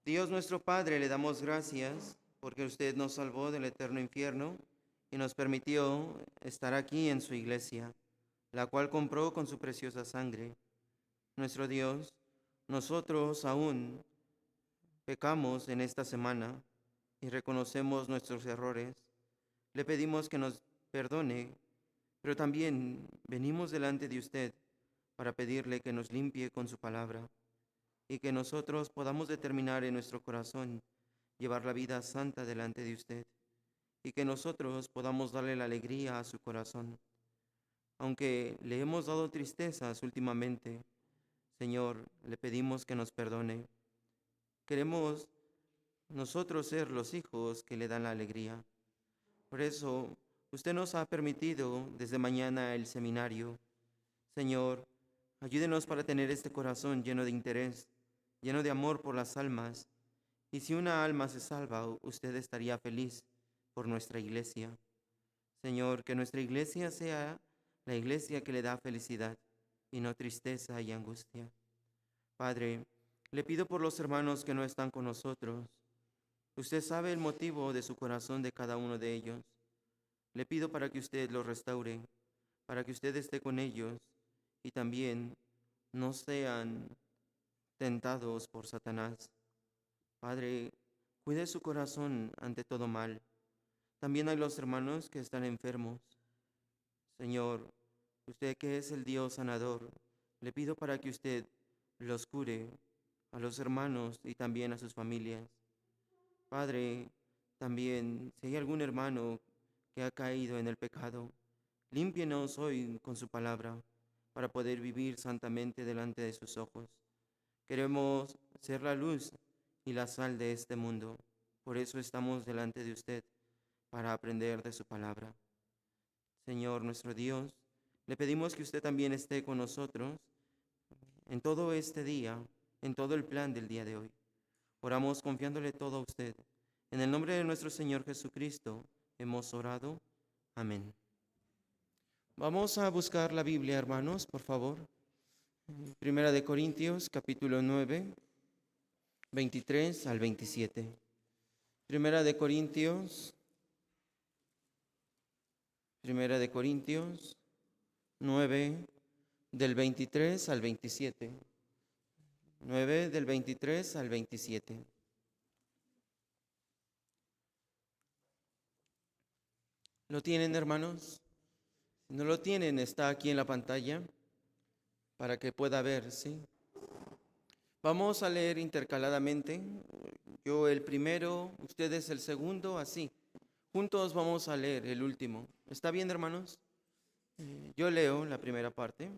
Dios nuestro Padre, le damos gracias porque usted nos salvó del eterno infierno y nos permitió estar aquí en su iglesia, la cual compró con su preciosa sangre. Nuestro Dios, nosotros aún pecamos en esta semana y reconocemos nuestros errores. Le pedimos que nos perdone, pero también venimos delante de usted para pedirle que nos limpie con su palabra y que nosotros podamos determinar en nuestro corazón llevar la vida santa delante de usted y que nosotros podamos darle la alegría a su corazón. Aunque le hemos dado tristezas últimamente, Señor, le pedimos que nos perdone. Queremos nosotros ser los hijos que le dan la alegría. Por eso, usted nos ha permitido desde mañana el seminario. Señor, ayúdenos para tener este corazón lleno de interés, lleno de amor por las almas. Y si una alma se salva, usted estaría feliz por nuestra iglesia. Señor, que nuestra iglesia sea la iglesia que le da felicidad y no tristeza y angustia. Padre, le pido por los hermanos que no están con nosotros. Usted sabe el motivo de su corazón de cada uno de ellos. Le pido para que usted los restaure, para que usted esté con ellos y también no sean tentados por Satanás. Padre, cuide su corazón ante todo mal. También hay los hermanos que están enfermos. Señor, usted que es el Dios sanador, le pido para que usted los cure a los hermanos y también a sus familias. Padre, también si hay algún hermano que ha caído en el pecado, límpienos hoy con su palabra para poder vivir santamente delante de sus ojos. Queremos ser la luz y la sal de este mundo. Por eso estamos delante de usted para aprender de su palabra. Señor nuestro Dios, le pedimos que usted también esté con nosotros en todo este día, en todo el plan del día de hoy. Oramos confiándole todo a usted. En el nombre de nuestro Señor Jesucristo hemos orado. Amén. Vamos a buscar la Biblia, hermanos, por favor. Primera de Corintios, capítulo 9, 23 al 27. Primera de Corintios 9, del 23 al 27. 9 del 23 al 27. ¿Lo tienen, hermanos? Si no lo tienen, está aquí en la pantalla para que pueda ver, ¿sí? Vamos a leer intercaladamente. Yo el primero, ustedes el segundo, así. Juntos vamos a leer el último. ¿Está bien, hermanos? Yo leo la primera parte.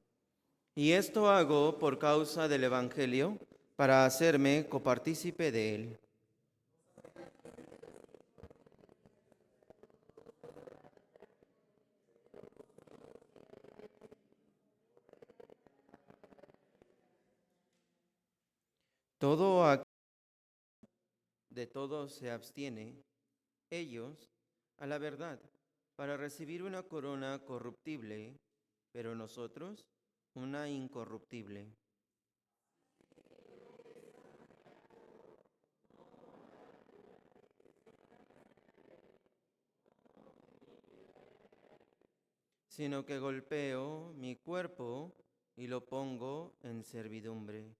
Y esto hago por causa del Evangelio, para hacerme copartícipe de él. Todo aquel de todo se abstiene, ellos a la verdad, para recibir una corona corruptible, pero nosotros una incorruptible. Sino que golpeo mi cuerpo y lo pongo en servidumbre.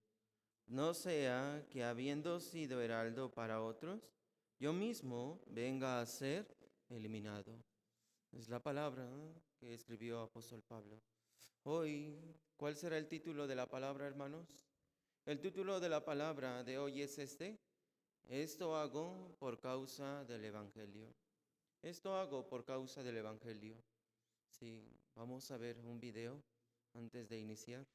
No sea que habiendo sido heraldo para otros, yo mismo venga a ser eliminado. Es la palabra que escribió apóstol Pablo. Hoy, ¿cuál será el título de la palabra, hermanos? El título de la palabra de hoy es este. Esto hago por causa del Evangelio. Esto hago por causa del Evangelio. Sí, vamos a ver un video antes de iniciar.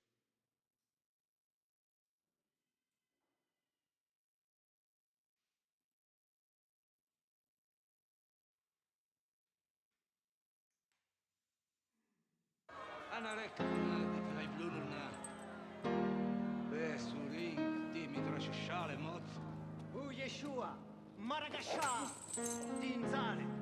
أنا راكب هيبلوننا بسورين ديمترش الشعر موت ويشوع مرقشا دين زالك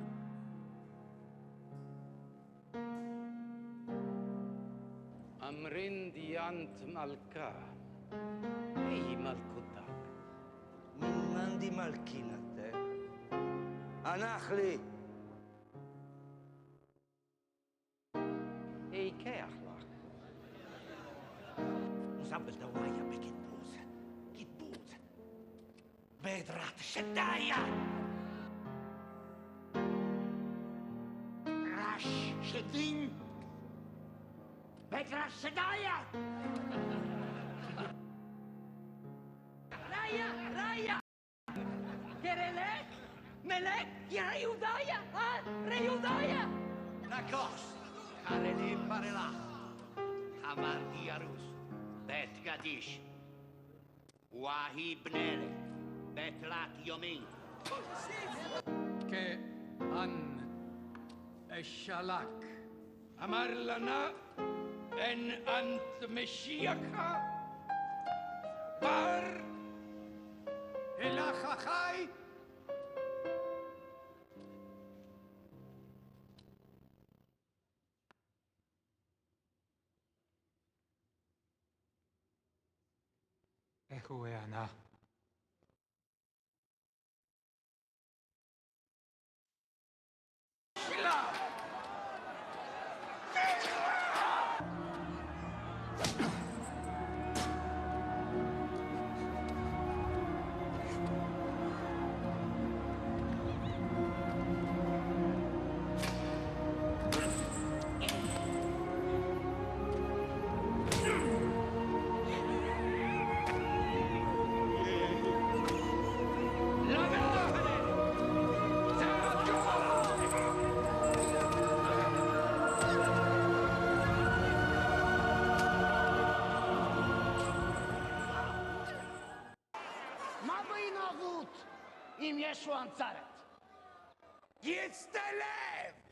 أمرين ديانت مالكا أي مالكوداك من מלכינתה. הנחלי. ייקח לך. מסבל דוויה בקיבוץ. קיבוץ. בעזרת שדיה. רש שדים. בעזרת שדיה. Raja! Kerelek! Melek! Reudaya! Reudaya! לקוס. חרלי פרלך. חמרתי ירוס. בית גדיש. והי בנלה. בית תלת יומין. כאן אשלק. אמר לנה אין אנט משיחה. בר הלך החי איך הוא הענה? מה בהינהבות אם ישו אנצרת? יצטלב!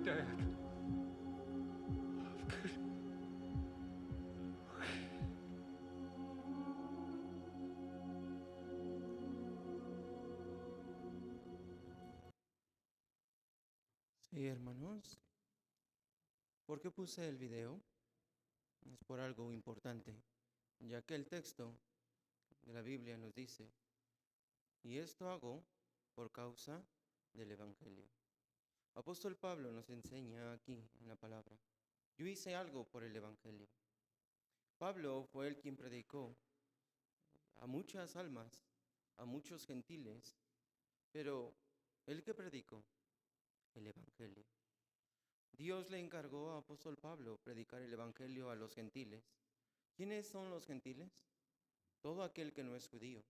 dead. Sí, hermanos. ¿Por qué puse el video? Es por algo importante, ya que el texto de la Biblia nos dice, y esto hago por causa del Evangelio. Apóstol Pablo nos enseña aquí en la palabra, yo hice algo por el Evangelio. Pablo fue el quien predicó a muchas almas, a muchos gentiles, pero ¿el que predicó? El Evangelio. Dios le encargó a apóstol Pablo predicar el Evangelio a los gentiles. ¿Quiénes son los gentiles? Todo aquel que no es judío.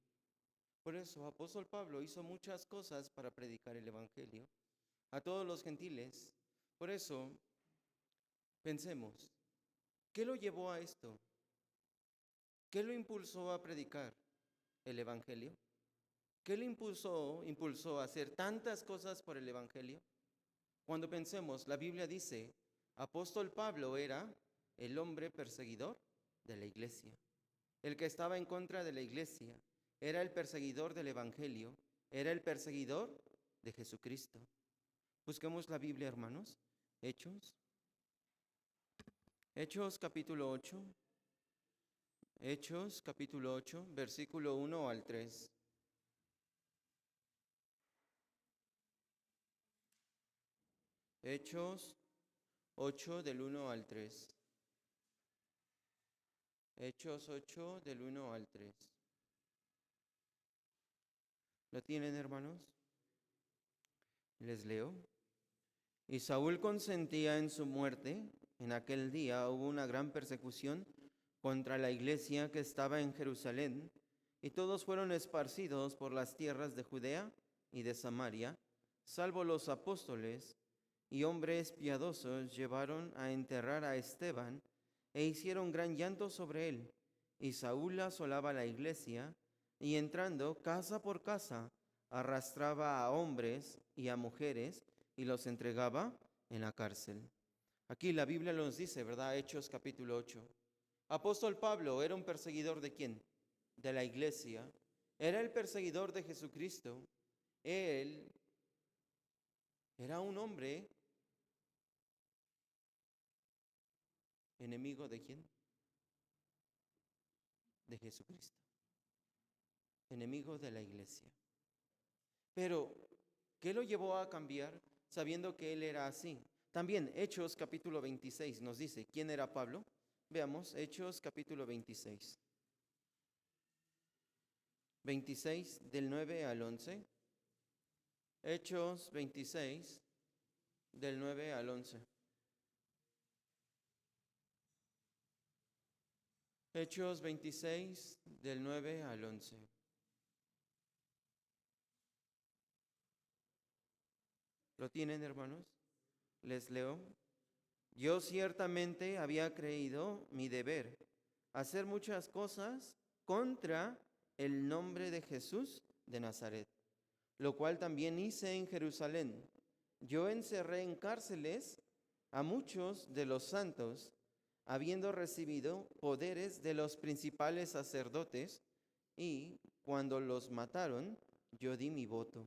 Por eso apóstol Pablo hizo muchas cosas para predicar el Evangelio a todos los gentiles. Por eso pensemos, ¿qué lo llevó a esto? ¿Qué lo impulsó a predicar el Evangelio? ¿Qué le impulsó a hacer tantas cosas por el Evangelio? Cuando pensemos, la Biblia dice, apóstol Pablo era el hombre perseguidor de la iglesia. El que estaba en contra de la iglesia era el perseguidor del Evangelio, era el perseguidor de Jesucristo. Busquemos la Biblia, hermanos. Hechos capítulo 8. Hechos capítulo 8, versículo 1 al 3. Hechos 8 del 1 al 3. Hechos 8 del 1 al 3. ¿Lo tienen, hermanos? Les leo. Y Saúl consentía en su muerte. En aquel día hubo una gran persecución contra la iglesia que estaba en Jerusalén, y todos fueron esparcidos por las tierras de Judea y de Samaria, salvo los apóstoles, y hombres piadosos llevaron a enterrar a Esteban, e hicieron gran llanto sobre él. Y Saúl asolaba la iglesia, y entrando casa por casa, arrastraba a hombres y a mujeres, y los entregaba en la cárcel. Aquí la Biblia nos dice, ¿verdad? Hechos capítulo 8. Apóstol Pablo era un perseguidor ¿de quién? De la iglesia. Era el perseguidor de Jesucristo. Él era un hombre enemigo ¿de quién? De Jesucristo. Enemigo de la iglesia. Pero, ¿qué lo llevó a cambiar sabiendo que él era así? También Hechos capítulo 26 nos dice, ¿quién era Pablo? Veamos, Hechos capítulo 26. 26 del 9 al 11. Hechos 26 del 9 al 11. Hechos 26 del 9 al 11. ¿Lo tienen, hermanos? Les leo. Yo ciertamente había creído mi deber hacer muchas cosas contra el nombre de Jesús de Nazaret, lo cual también hice en Jerusalén. Yo encerré en cárceles a muchos de los santos, habiendo recibido poderes de los principales sacerdotes, y cuando los mataron, yo di mi voto.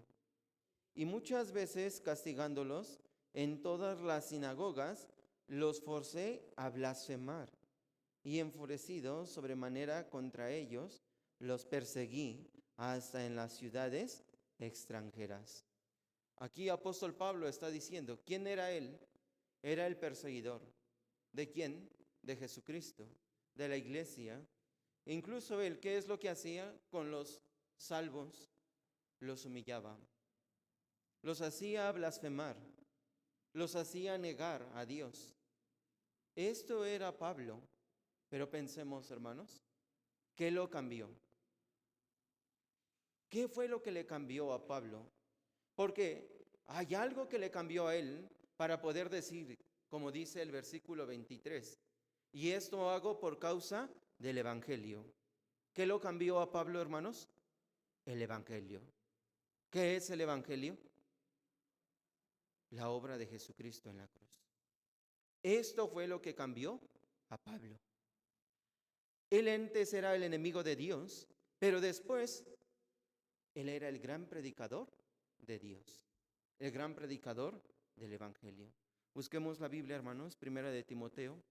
Y muchas veces castigándolos en todas las sinagogas, los forcé a blasfemar, y enfurecido sobremanera contra ellos, los perseguí hasta en las ciudades extranjeras. Aquí apóstol Pablo está diciendo, ¿quién era él? Era el perseguidor. ¿De quién? De Jesucristo, de la iglesia. Incluso él, ¿qué es lo que hacía con los salvos? Los humillaba, los hacía blasfemar, los hacía negar a Dios. Esto era Pablo, pero pensemos, hermanos, ¿qué lo cambió? ¿Qué fue lo que le cambió a Pablo? Porque hay algo que le cambió a él para poder decir, como dice el versículo 23, y esto hago por causa del Evangelio. ¿Qué lo cambió a Pablo, hermanos? El Evangelio. ¿Qué es el Evangelio? la obra de Jesucristo en la cruz. Esto fue lo que cambió a Pablo. Él antes era el enemigo de Dios, pero después él era el gran predicador de Dios, el gran predicador del Evangelio. Busquemos la Biblia, hermanos, Primera de Timoteo,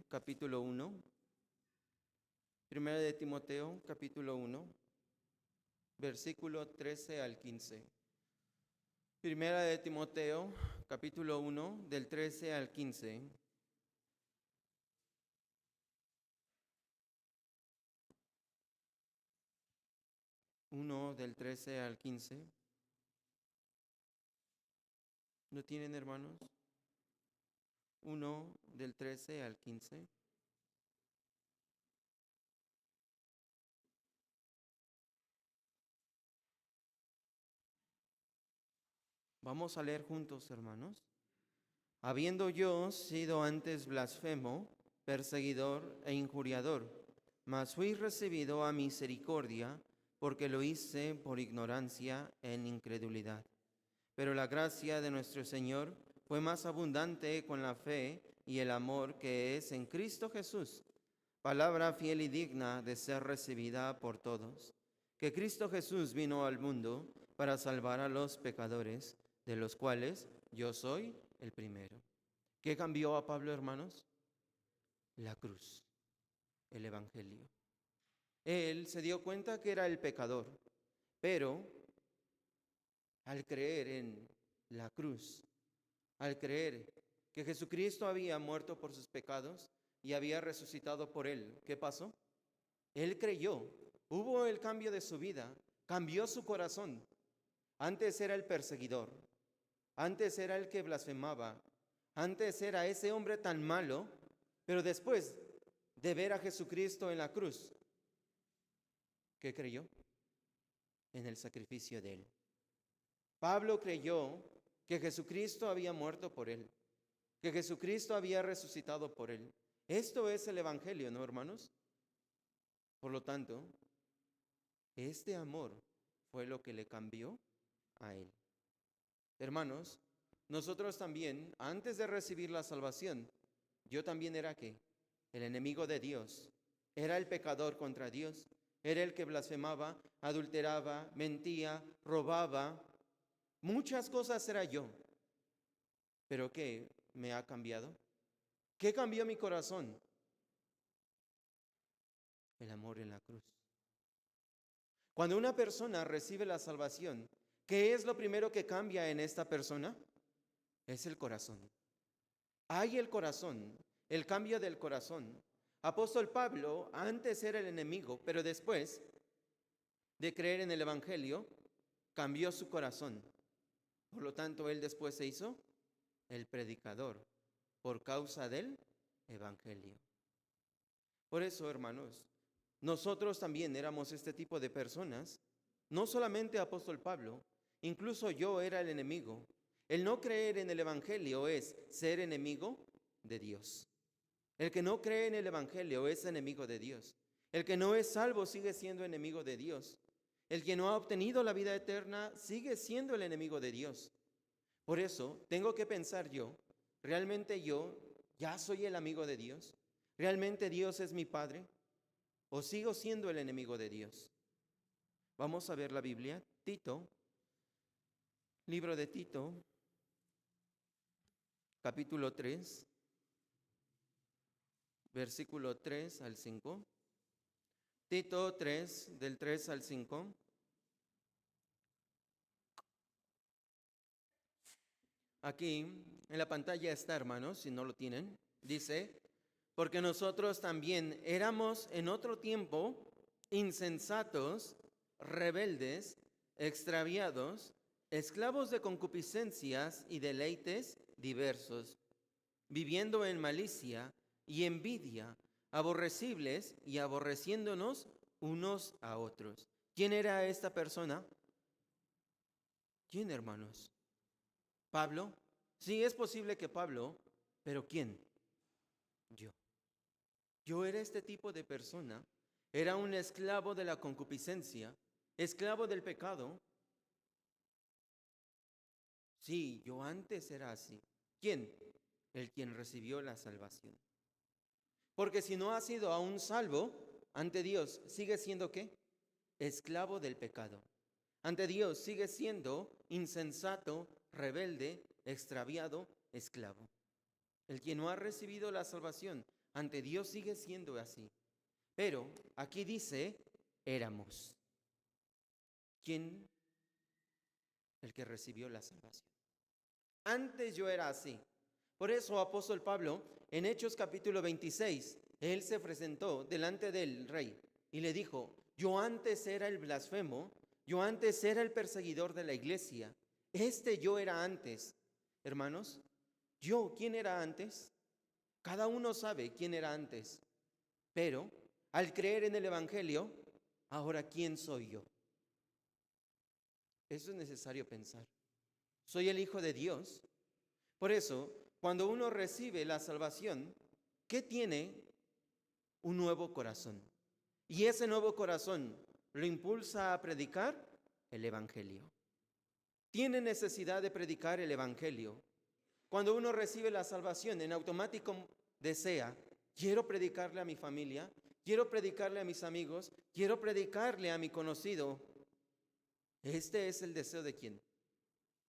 capítulo 1. Primera de Timoteo, capítulo 1, versículo 13 al 15. Primera de Timoteo, capítulo 1, del 13 al 15. Del 13 al 15. ¿Lo tienen, hermanos? 1 del 13 al 15. Vamos a leer juntos, hermanos. Habiendo yo sido antes blasfemo, perseguidor e injuriador, mas fui recibido a misericordia, porque lo hice por ignorancia en incredulidad. Pero la gracia de nuestro Señor fue más abundante con la fe y el amor que es en Cristo Jesús. Palabra fiel y digna de ser recibida por todos. Que Cristo Jesús vino al mundo para salvar a los pecadores, de los cuales yo soy el primero. ¿Qué cambió a Pablo, hermanos? La cruz, el Evangelio. Él se dio cuenta que era el pecador, pero al creer en la cruz, al creer que Jesucristo había muerto por sus pecados y había resucitado por él, ¿qué pasó? Él creyó, hubo el cambio de su vida, cambió su corazón. Antes era el perseguidor, antes era el que blasfemaba, antes era ese hombre tan malo, pero después de ver a Jesucristo en la cruz, ¿qué creyó? En el sacrificio de él. Pablo creyó que Jesucristo había muerto por él, que Jesucristo había resucitado por él. Esto es el Evangelio, ¿no, hermanos? Por lo tanto, este amor fue lo que le cambió a él. Hermanos, nosotros también, antes de recibir la salvación, yo también era ¿qué? El enemigo de Dios. Era el pecador contra Dios. Era el que blasfemaba, adulteraba, mentía, robaba. Muchas cosas era yo. ¿Pero qué me ha cambiado? ¿Qué cambió mi corazón? El amor en la cruz. Cuando una persona recibe la salvación, ¿qué es lo primero que cambia en esta persona? Es el corazón. Hay el corazón, el cambio del corazón. Apóstol Pablo antes era el enemigo, pero después de creer en el Evangelio, cambió su corazón. Por lo tanto, él después se hizo el predicador por causa del Evangelio. Por eso, hermanos, nosotros también éramos este tipo de personas. No solamente apóstol Pablo, incluso yo era el enemigo. El no creer en el Evangelio es ser enemigo de Dios. El que no cree en el Evangelio es enemigo de Dios. El que no es salvo sigue siendo enemigo de Dios. El que no ha obtenido la vida eterna sigue siendo el enemigo de Dios. Por eso tengo que pensar yo, ¿realmente yo ya soy el amigo de Dios? ¿Realmente Dios es mi Padre? ¿O sigo siendo el enemigo de Dios? Vamos a ver la Biblia. Tito, libro de Tito, capítulo 3, versículo 3 al 5. Tito 3, del 3 al 5. Aquí en la pantalla está, hermanos, si no lo tienen. Dice, porque nosotros también éramos en otro tiempo insensatos, rebeldes, extraviados, esclavos de concupiscencias y deleites diversos, viviendo en malicia y envidia, aborrecibles y aborreciéndonos unos a otros. ¿Quién era esta persona? ¿Quién, hermanos? ¿Pablo? Sí, es posible que Pablo, pero ¿quién? Yo. Yo era este tipo de persona. Era un esclavo de la concupiscencia, esclavo del pecado. Sí, yo antes era así. ¿Quién? El quien recibió la salvación. Porque si no ha sido aún salvo ante Dios, sigue siendo ¿qué? Esclavo del pecado. Ante Dios sigue siendo insensato, rebelde, extraviado, esclavo. El quien no ha recibido la salvación ante Dios sigue siendo así. Pero aquí dice, éramos. ¿Quién? El que recibió la salvación. Antes yo era así. Por eso apóstol Pablo, en Hechos capítulo 26, él se presentó delante del rey y le dijo, yo antes era el blasfemo, yo antes era el perseguidor de la iglesia, yo era antes. Hermanos, ¿quién era antes? Cada uno sabe quién era antes, pero al creer en el Evangelio, ahora ¿quién soy yo? Eso es necesario pensar. Soy el Hijo de Dios. Por eso, cuando uno recibe la salvación, ¿qué tiene? Un nuevo corazón. Y ese nuevo corazón lo impulsa a predicar el Evangelio. Tiene necesidad de predicar el Evangelio. Cuando uno recibe la salvación, en automático desea, quiero predicarle a mi familia, quiero predicarle a mis amigos, quiero predicarle a mi conocido. Este es el deseo de ¿quién?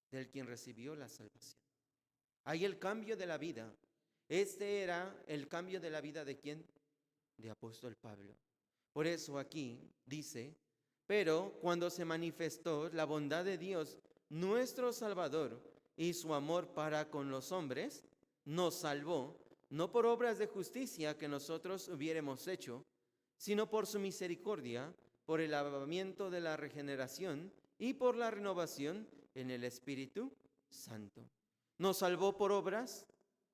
Del quien recibió la salvación. Hay el cambio de la vida. Este era el cambio de la vida ¿de quién? De apóstol Pablo. Por eso aquí dice, pero cuando se manifestó la bondad de Dios, nuestro Salvador, y su amor para con los hombres, nos salvó, no por obras de justicia que nosotros hubiéramos hecho, sino por su misericordia, por el lavamiento de la regeneración y por la renovación en el Espíritu Santo. ¿Nos salvó por obras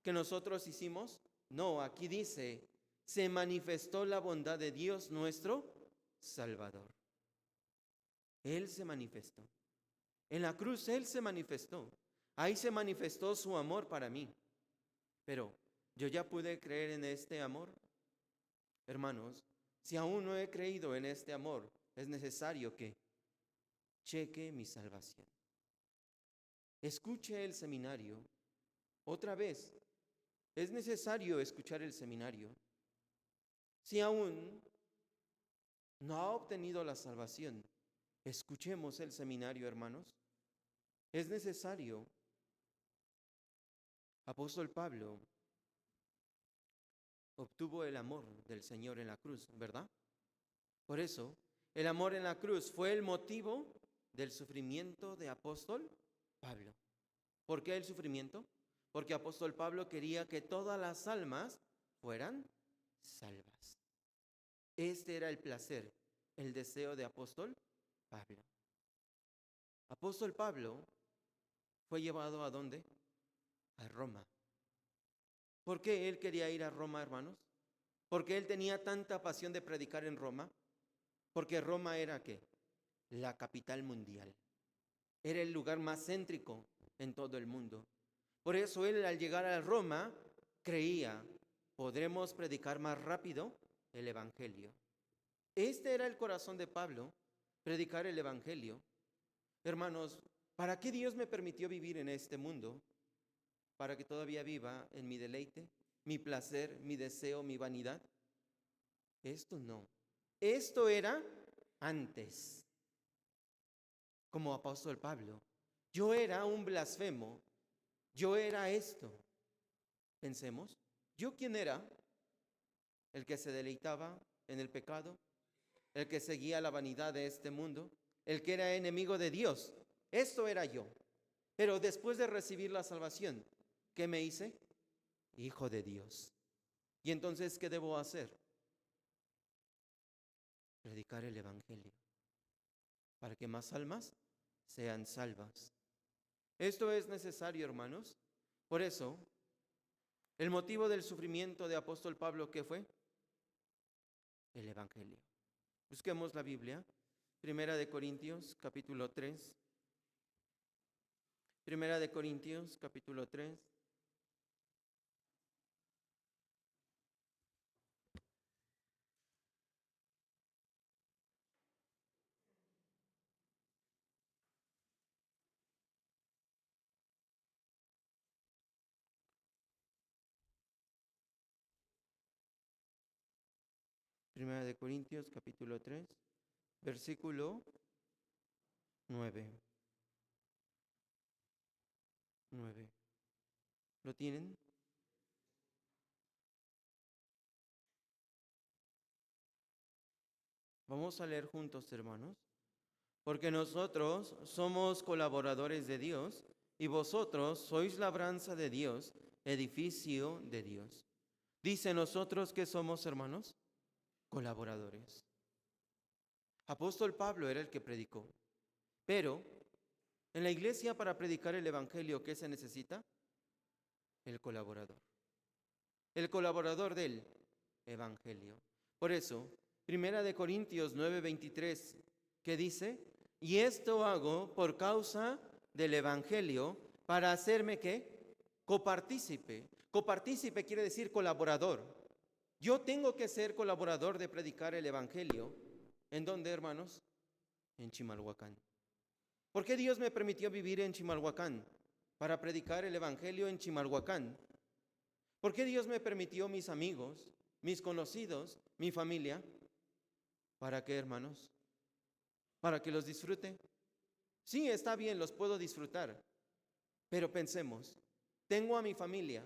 que nosotros hicimos? No, aquí dice, se manifestó la bondad de Dios nuestro Salvador. Él se manifestó. En la cruz Él se manifestó. Ahí se manifestó su amor para mí. Pero, ¿yo ya pude creer en este amor? Hermanos, si aún no he creído en este amor, es necesario que cheque mi salvación. Escuche el seminario. Otra vez, es necesario escuchar el seminario. Si aún no ha obtenido la salvación, escuchemos el seminario, hermanos. Es necesario. Apóstol Pablo obtuvo el amor del Señor en la cruz, ¿verdad? Por eso, el amor en la cruz fue el motivo del sufrimiento de apóstol Pablo. ¿Por qué el sufrimiento? Porque apóstol Pablo quería que todas las almas fueran salvas. Este era el placer, el deseo de apóstol Pablo. Apóstol Pablo fue llevado ¿a dónde? A Roma. ¿Por qué él quería ir a Roma, hermanos? ¿Por qué él tenía tanta pasión de predicar en Roma? Porque Roma era ¿qué? La capital mundial. Era el lugar más céntrico en todo el mundo. Por eso él al llegar a Roma creía, podremos predicar más rápido el Evangelio. Este era el corazón de Pablo, predicar el Evangelio. Hermanos, ¿para qué Dios me permitió vivir en este mundo? ¿Para que todavía viva en mi deleite, mi placer, mi deseo, mi vanidad? Esto no. Esto era antes. Como apóstol Pablo, yo era un blasfemo, yo era esto. Pensemos, ¿yo quién era? El que se deleitaba en el pecado, el que seguía la vanidad de este mundo, el que era enemigo de Dios. Esto era yo. Pero después de recibir la salvación, ¿qué me hice? Hijo de Dios. ¿Y entonces qué debo hacer? Predicar el Evangelio, para que más almas sean salvas. Esto es necesario, hermanos. Por eso, el motivo del sufrimiento de apóstol Pablo, ¿qué fue? El Evangelio. Busquemos la Biblia. Primera de Corintios, capítulo 3. Primera de Corintios, capítulo 3. Primera de Corintios, capítulo 3, versículo 9. 9. ¿Lo tienen? Vamos a leer juntos, hermanos. Porque nosotros somos colaboradores de Dios y vosotros sois labranza de Dios, edificio de Dios. Dice nosotros que somos, hermanos, colaboradores. Apóstol Pablo era el que predicó, pero en la iglesia para predicar el evangelio, ¿qué se necesita? El colaborador del evangelio. Por eso, Primera de Corintios 9:23, ¿qué dice? Y esto hago por causa del evangelio, para hacerme ¿qué? Copartícipe. Copartícipe quiere decir colaborador. Yo tengo que ser colaborador de predicar el evangelio. ¿En dónde, hermanos? En Chimalhuacán. ¿Por qué Dios me permitió vivir en Chimalhuacán? Para predicar el evangelio en Chimalhuacán. ¿Por qué Dios me permitió mis amigos, mis conocidos, mi familia? ¿Para qué, hermanos? ¿Para que los disfrute? Sí, está bien, los puedo disfrutar. Pero pensemos, tengo a mi familia,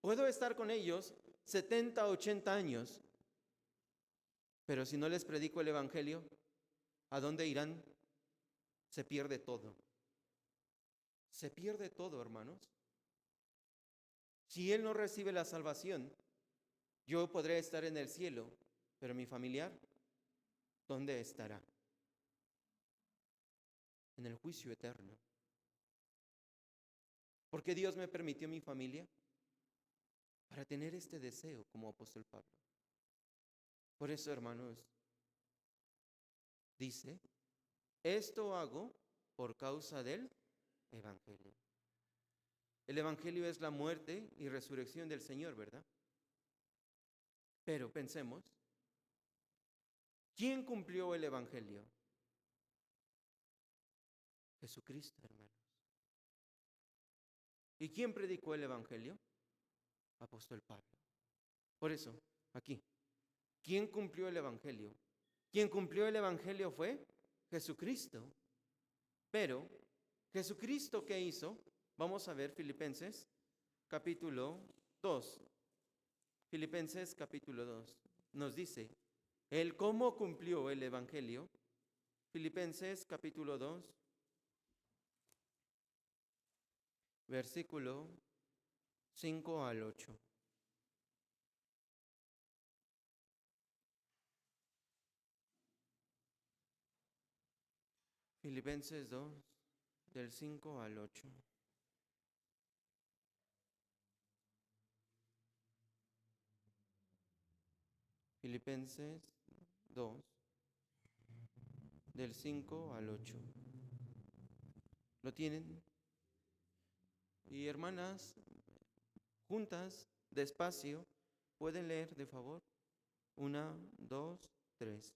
puedo estar con ellos 70, 80 años, pero si no les predico el evangelio, ¿a dónde irán? Se pierde todo. Se pierde todo, hermanos. Si él no recibe la salvación, yo podré estar en el cielo, pero mi familiar, ¿dónde estará? En el juicio eterno. ¿Por qué Dios me permitió mi familia? Para tener este deseo como apóstol Pablo. Por eso, hermanos, dice, esto hago por causa del evangelio. El evangelio es la muerte y resurrección del Señor, ¿verdad? Pero pensemos, ¿quién cumplió el evangelio? Jesucristo, hermanos. ¿Y quién predicó el evangelio? Apóstol Pablo. Por eso, aquí, ¿quién cumplió el evangelio? Quien cumplió el evangelio fue Jesucristo. Pero, ¿Jesucristo qué hizo? Vamos a ver Filipenses capítulo 2. Filipenses capítulo 2 nos dice, el cómo cumplió el evangelio. Filipenses capítulo 2, versículo 5 al 8. Filipenses 2, del 5 al 8. Filipenses 2, del 5 al 8. ¿Lo tienen? Y hermanas, juntas, despacio, ¿pueden leer de favor? 1, 2, 3.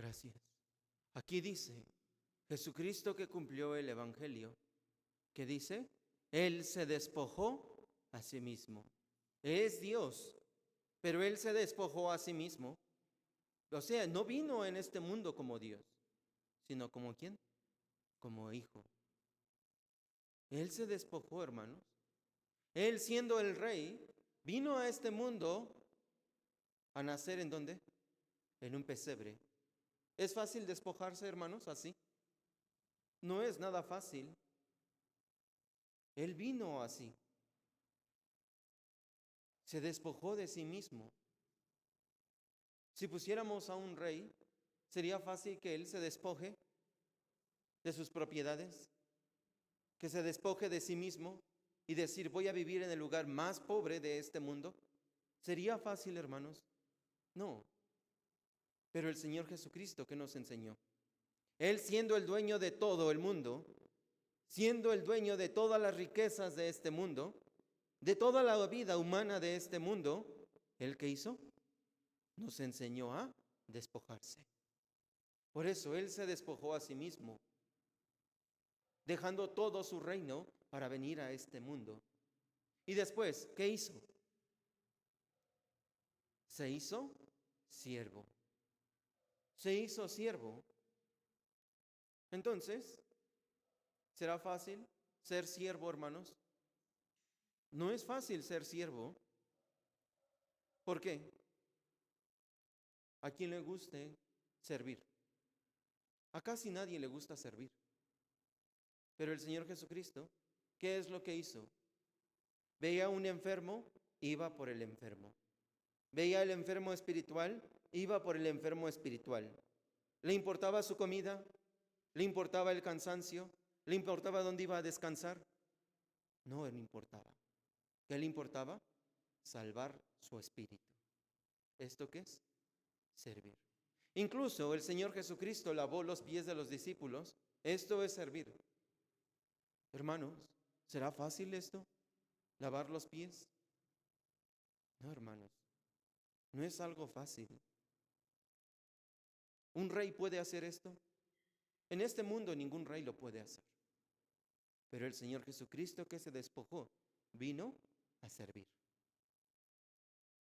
Gracias. Aquí dice, Jesucristo que cumplió el evangelio, ¿qué dice? Él se despojó a sí mismo. Es Dios, pero Él se despojó a sí mismo. O sea, no vino en este mundo como Dios, sino como ¿quién? Como hijo. Él se despojó, hermanos. Él siendo el rey, vino a este mundo a nacer ¿en dónde? En un pesebre. ¿Es fácil despojarse, hermanos, así? No es nada fácil. Él vino así. Se despojó de sí mismo. Si pusiéramos a un rey, ¿sería fácil que él se despoje de sus propiedades? ¿Que se despoje de sí mismo? y decir, voy a vivir en el lugar más pobre de este mundo? ¿Sería fácil, hermanos? No. Pero el Señor Jesucristo, ¿qué nos enseñó? Él, siendo el dueño de todo el mundo, siendo el dueño de todas las riquezas de este mundo, de toda la vida humana de este mundo, ¿Él qué hizo? Nos enseñó a despojarse. Por eso Él se despojó a sí mismo, dejando todo su reino para venir a este mundo. Y después, ¿qué hizo? Se hizo siervo. Se hizo siervo. Entonces, ¿será fácil ser siervo, hermanos? No es fácil ser siervo. ¿Por qué? ¿A quién le guste servir? A casi nadie le gusta servir. Pero el Señor Jesucristo, ¿qué es lo que hizo? Veía a un enfermo, iba por el enfermo. Veía al enfermo espiritual, iba por el enfermo espiritual. ¿Le importaba su comida? ¿Le importaba el cansancio? ¿Le importaba dónde iba a descansar? No le importaba. ¿Qué le importaba? Salvar su espíritu. ¿Esto qué es? Servir. Incluso el Señor Jesucristo lavó los pies de los discípulos. Esto es servir. Hermanos, ¿será fácil esto? ¿Lavar los pies? No, hermanos, no es algo fácil. ¿Un rey puede hacer esto? En este mundo ningún rey lo puede hacer. Pero el Señor Jesucristo, que se despojó, vino a servir.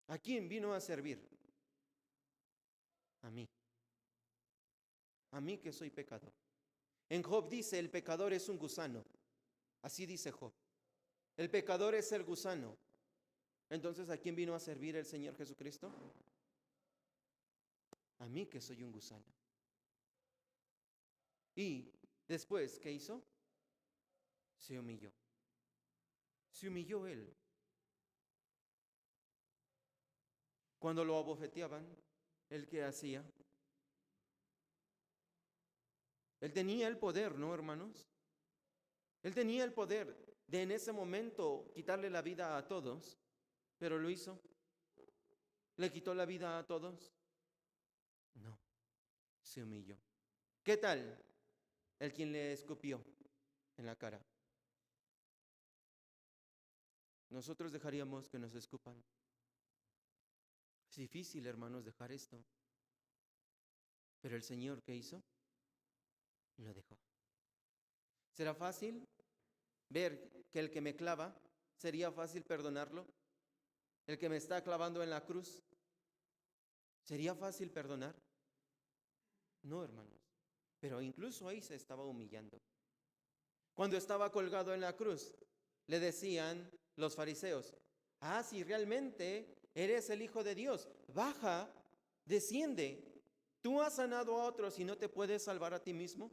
¿A quién vino a servir? A mí. A mí que soy pecador. En Job dice, el pecador es un gusano. Así dice Job. El pecador es el gusano. Entonces, ¿a quién vino a servir el Señor Jesucristo? A mí que soy un gusano. Y después, ¿qué hizo? Se humilló. Se humilló Él. Cuando lo abofeteaban, ¿Él qué hacía? Él tenía el poder, ¿no, hermanos? Él tenía el poder de en ese momento quitarle la vida a todos, pero lo hizo. ¿Le quitó la vida a todos? No, se humilló. ¿Qué tal el quien le escupió en la cara? Nosotros dejaríamos que nos escupan. Es difícil, hermanos, dejar esto. Pero el Señor, ¿qué hizo? Lo dejó. ¿Será fácil ver que el que me clava, sería fácil perdonarlo? El que me está clavando en la cruz, ¿sería fácil perdonar? No, hermanos. Pero incluso ahí se estaba humillando. Cuando estaba colgado en la cruz, le decían los fariseos, si realmente eres el Hijo de Dios, baja, desciende. Tú has sanado a otros y no te puedes salvar a ti mismo.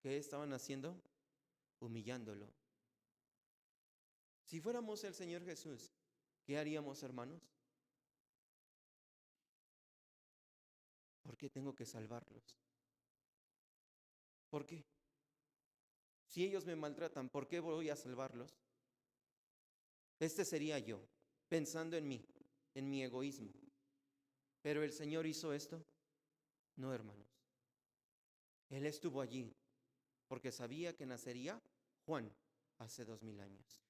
¿Qué estaban haciendo? Humillándolo. Si fuéramos el Señor Jesús, ¿qué haríamos, hermanos? ¿Por qué tengo que salvarlos? ¿Por qué? Si ellos me maltratan, ¿por qué voy a salvarlos? Este sería yo, pensando en mí, en mi egoísmo. ¿Pero el Señor hizo esto? No, hermanos. Él estuvo allí porque sabía que nacería Juan hace 2000 años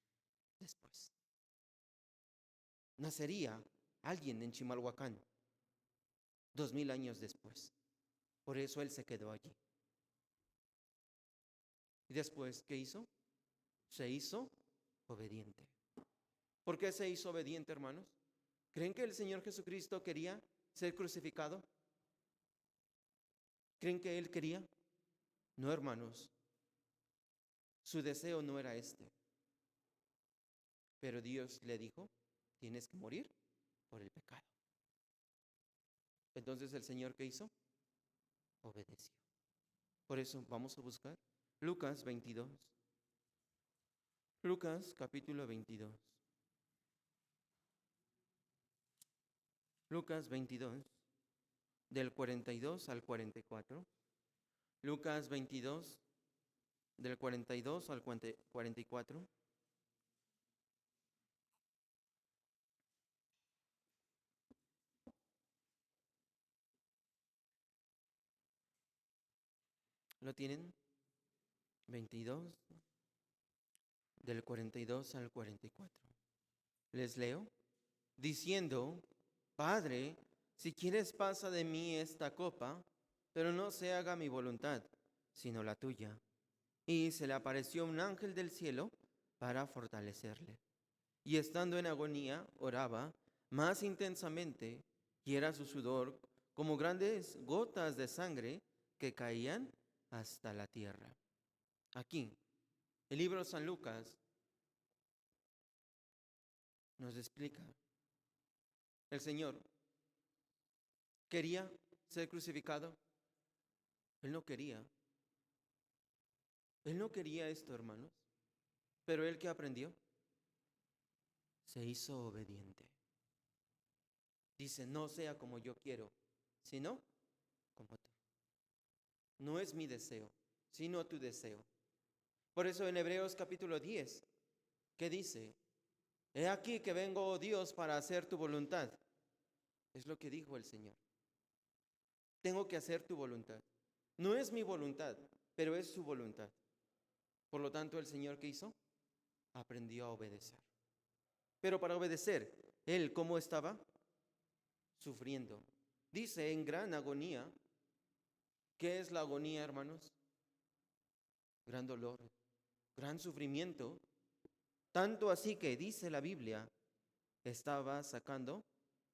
después. Nacería alguien en Chimalhuacán 2000 años después. Por eso Él se quedó allí. ¿Y después qué hizo? Se hizo obediente. ¿Por qué se hizo obediente, hermanos? ¿Creen que el Señor Jesucristo quería ser crucificado? ¿Creen que Él quería? No, hermanos. Su deseo no era este. Pero Dios le dijo, tienes que morir por el pecado. Entonces el Señor, ¿qué hizo? Obedeció. Por eso vamos a buscar Lucas 22. Lucas capítulo 22. Lucas 22, del 42 al 44. Lucas 22, del 42 al 44. ¿Lo tienen? 22, del 42 al 44. Les leo. Diciendo, Padre, si quieres pasa de mí esta copa, pero no se haga mi voluntad, sino la tuya. Y se le apareció un ángel del cielo para fortalecerle. Y estando en agonía, oraba más intensamente, y era su sudor como grandes gotas de sangre que caían hasta la tierra. Aquí, el libro de San Lucas nos explica, el Señor quería ser crucificado. Él no quería. Él no quería esto, hermanos. Pero él, ¿qué aprendió? Se hizo obediente. Dice, no sea como yo quiero, sino como tú. No es mi deseo, sino tu deseo. Por eso en Hebreos capítulo 10, ¿qué dice? He aquí que vengo, oh Dios, para hacer tu voluntad. Es lo que dijo el Señor. Tengo que hacer tu voluntad. No es mi voluntad, pero es su voluntad. Por lo tanto, el Señor, ¿qué hizo? Aprendió a obedecer. Pero para obedecer, ¿él cómo estaba? Sufriendo. Dice en gran agonía. ¿Qué es la agonía, hermanos? Gran dolor, gran sufrimiento. Tanto así que dice la Biblia, estaba sacando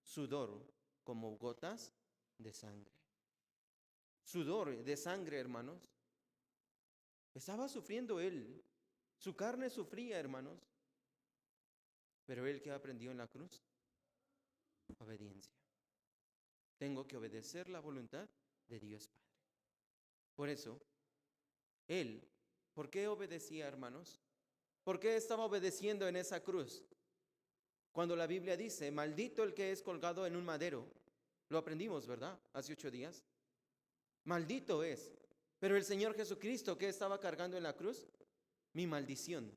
sudor como gotas de sangre. Sudor de sangre, hermanos. Estaba sufriendo él. Su carne sufría, hermanos. Pero él, ¿qué aprendió en la cruz? Obediencia. Tengo que obedecer la voluntad de Dios Padre. Por eso, él, ¿por qué obedecía, hermanos? ¿Por qué estaba obedeciendo en esa cruz? Cuando la Biblia dice, maldito el que es colgado en un madero. Lo aprendimos, ¿verdad? Hace 8 días. Maldito es. Pero el Señor Jesucristo, ¿qué estaba cargando en la cruz? Mi maldición.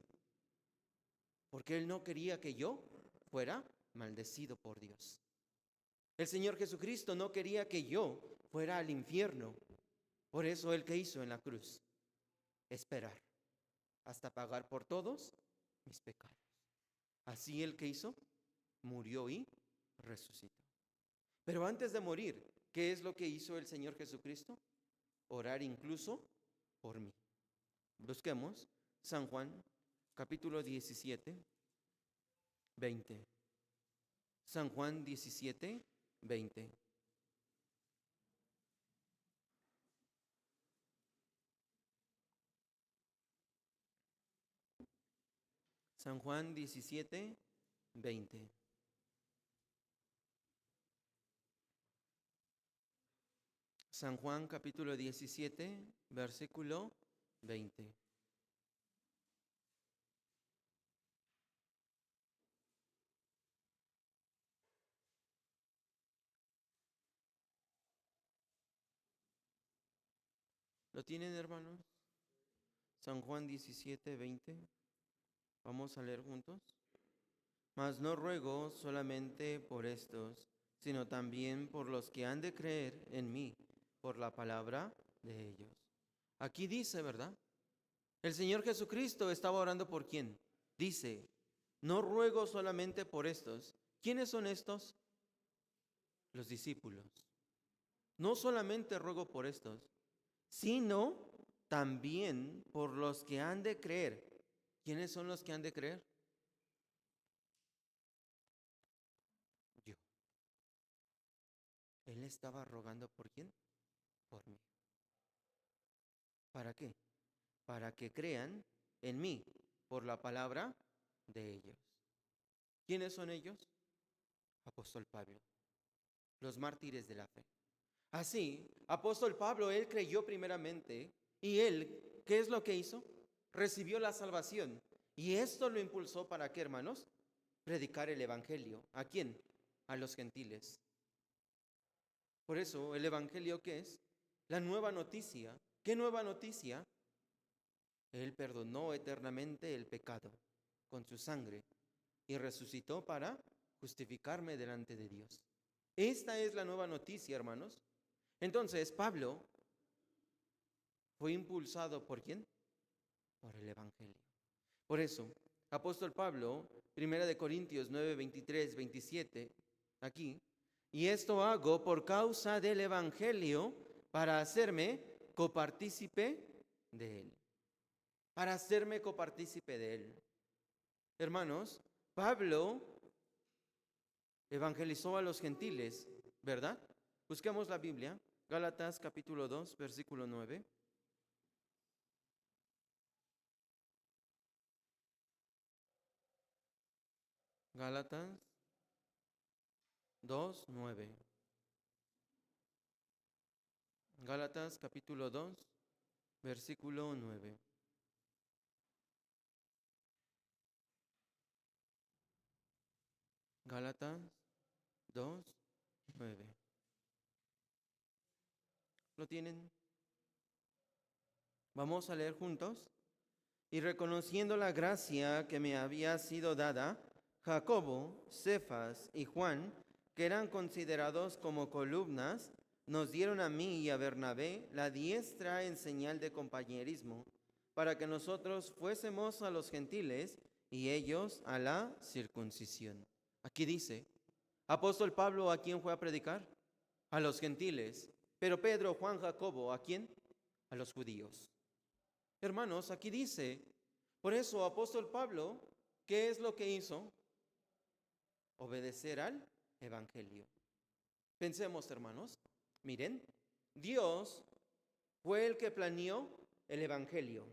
Porque Él no quería que yo fuera maldecido por Dios. El Señor Jesucristo no quería que yo fuera al infierno. Por eso Él, ¿qué hizo en la cruz? Esperar hasta pagar por todos mis pecados. Así Él, ¿qué hizo? Murió y resucitó. Pero antes de morir, ¿qué es lo que hizo el Señor Jesucristo? Orar incluso por mí. Busquemos San Juan, capítulo 17, 20. San Juan 17, 20. San Juan 17, 20. San Juan capítulo 17, versículo 20. ¿Lo tienen, hermanos? San Juan 17, 20. Vamos a leer juntos. Mas no ruego solamente por estos, sino también por los que han de creer en mí, por la palabra de ellos. Aquí dice, ¿verdad? El Señor Jesucristo estaba orando por quién. Dice, no ruego solamente por estos. ¿Quiénes son estos? Los discípulos. No solamente ruego por estos, sino también por los que han de creer. ¿Quiénes son los que han de creer? Yo. Él estaba rogando por quién? Por mí. ¿Para qué? Para que crean en mí por la palabra de ellos. ¿Quiénes son ellos? Apóstol Pablo, los mártires de la fe. Así, apóstol Pablo, él creyó primeramente y él, ¿qué es lo que hizo? Recibió la salvación. Y esto lo impulsó para qué, hermanos? Predicar el evangelio. ¿A quién? A los gentiles. Por eso, ¿el evangelio qué es? La nueva noticia. ¿Qué nueva noticia? Él perdonó eternamente el pecado con su sangre y resucitó para justificarme delante de Dios. Esta es la nueva noticia, hermanos. Entonces, Pablo fue impulsado ¿por quién? Por el Evangelio. Por eso, apóstol Pablo, 1 Corintios 9, 23, 27, aquí, y esto hago por causa del Evangelio, para hacerme copartícipe de él. Para hacerme copartícipe de él. Hermanos, Pablo evangelizó a los gentiles, ¿verdad? Busquemos la Biblia, Gálatas capítulo 2, versículo 9. Gálatas 2, 9. Gálatas capítulo 2, versículo 9. Gálatas 2, 9. ¿Lo tienen? Vamos a leer juntos. Y reconociendo la gracia que me había sido dada, Jacobo, Cefas y Juan, que eran considerados como columnas, nos dieron a mí y a Bernabé la diestra en señal de compañerismo, para que nosotros fuésemos a los gentiles y ellos a la circuncisión. Aquí dice, apóstol Pablo, ¿a quién fue a predicar? A los gentiles. Pero Pedro, Juan, Jacobo, ¿a quién? A los judíos. Hermanos, aquí dice, por eso apóstol Pablo, ¿qué es lo que hizo? Obedecer al Evangelio. Pensemos, hermanos, miren, Dios fue el que planeó el Evangelio.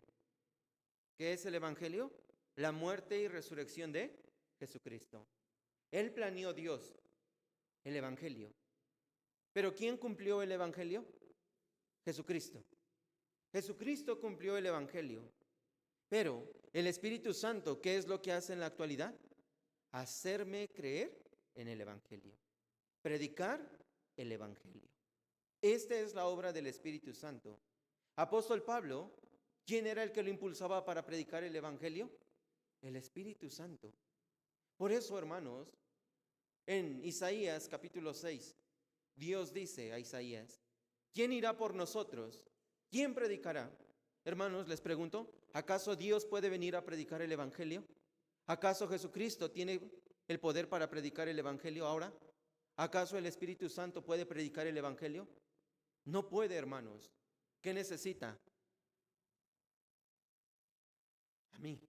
¿Qué es el Evangelio? La muerte y resurrección de Jesucristo. Él planeó Dios el Evangelio. ¿Pero quién cumplió el Evangelio? Jesucristo. Jesucristo cumplió el Evangelio. Pero el Espíritu Santo, ¿qué es lo que hace en la actualidad? Hacerme creer en el Evangelio. Predicar el Evangelio. Esta es la obra del Espíritu Santo. Apóstol Pablo, ¿quién era el que lo impulsaba para predicar el Evangelio? El Espíritu Santo. Por eso, hermanos, en Isaías capítulo 6, Dios dice a Isaías, ¿quién irá por nosotros? ¿Quién predicará? Hermanos, les pregunto, ¿acaso Dios puede venir a predicar el Evangelio? ¿Acaso Jesucristo tiene el poder para predicar el Evangelio ahora? ¿Acaso el Espíritu Santo puede predicar el Evangelio? No puede, hermanos. ¿Qué necesita? A mí.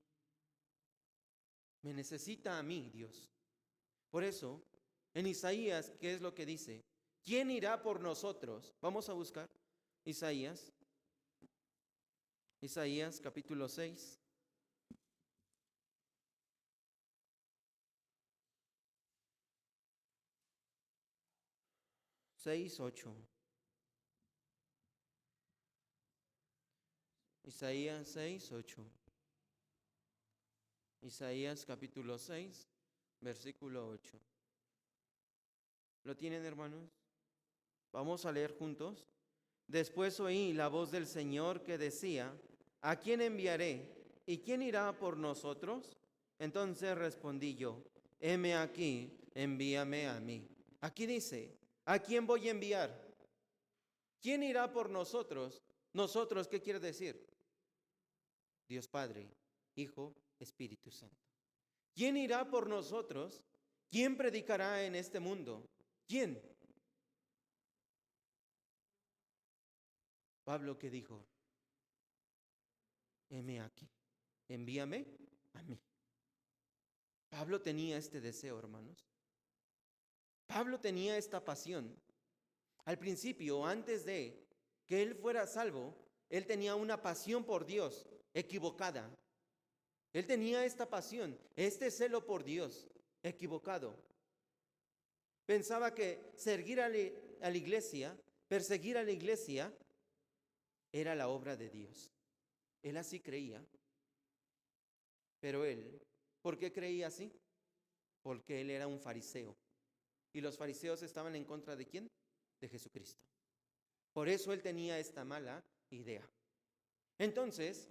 Me necesita a mí, Dios. Por eso, en Isaías, ¿qué es lo que dice? ¿Quién irá por nosotros? Vamos a buscar Isaías. Isaías capítulo 6. Seis, 8. Isaías 6, 8. Isaías capítulo 6, versículo 8. ¿Lo tienen, hermanos? Vamos a leer juntos. Después oí la voz del Señor que decía, ¿a quién enviaré? ¿Y quién irá por nosotros? Entonces respondí yo, heme aquí, envíame a mí. Aquí dice, ¿a quién voy a enviar? ¿Quién irá por nosotros? ¿Nosotros qué quiere decir? Dios Padre, Hijo, Espíritu Santo. ¿Quién irá por nosotros? ¿Quién predicará en este mundo? ¿Quién? Pablo, ¿qué dijo? Heme aquí, envíame a mí. Pablo tenía este deseo, hermanos. Pablo tenía esta pasión. Al principio, antes de que él fuera salvo, él tenía una pasión por Dios equivocada. Él tenía esta pasión, este celo por Dios equivocado. Pensaba que seguir a la iglesia, perseguir a la iglesia, era la obra de Dios. Él así creía. Pero él, ¿por qué creía así? Porque él era un fariseo. Y los fariseos estaban en contra ¿de quién? De Jesucristo. Por eso él tenía esta mala idea. Entonces,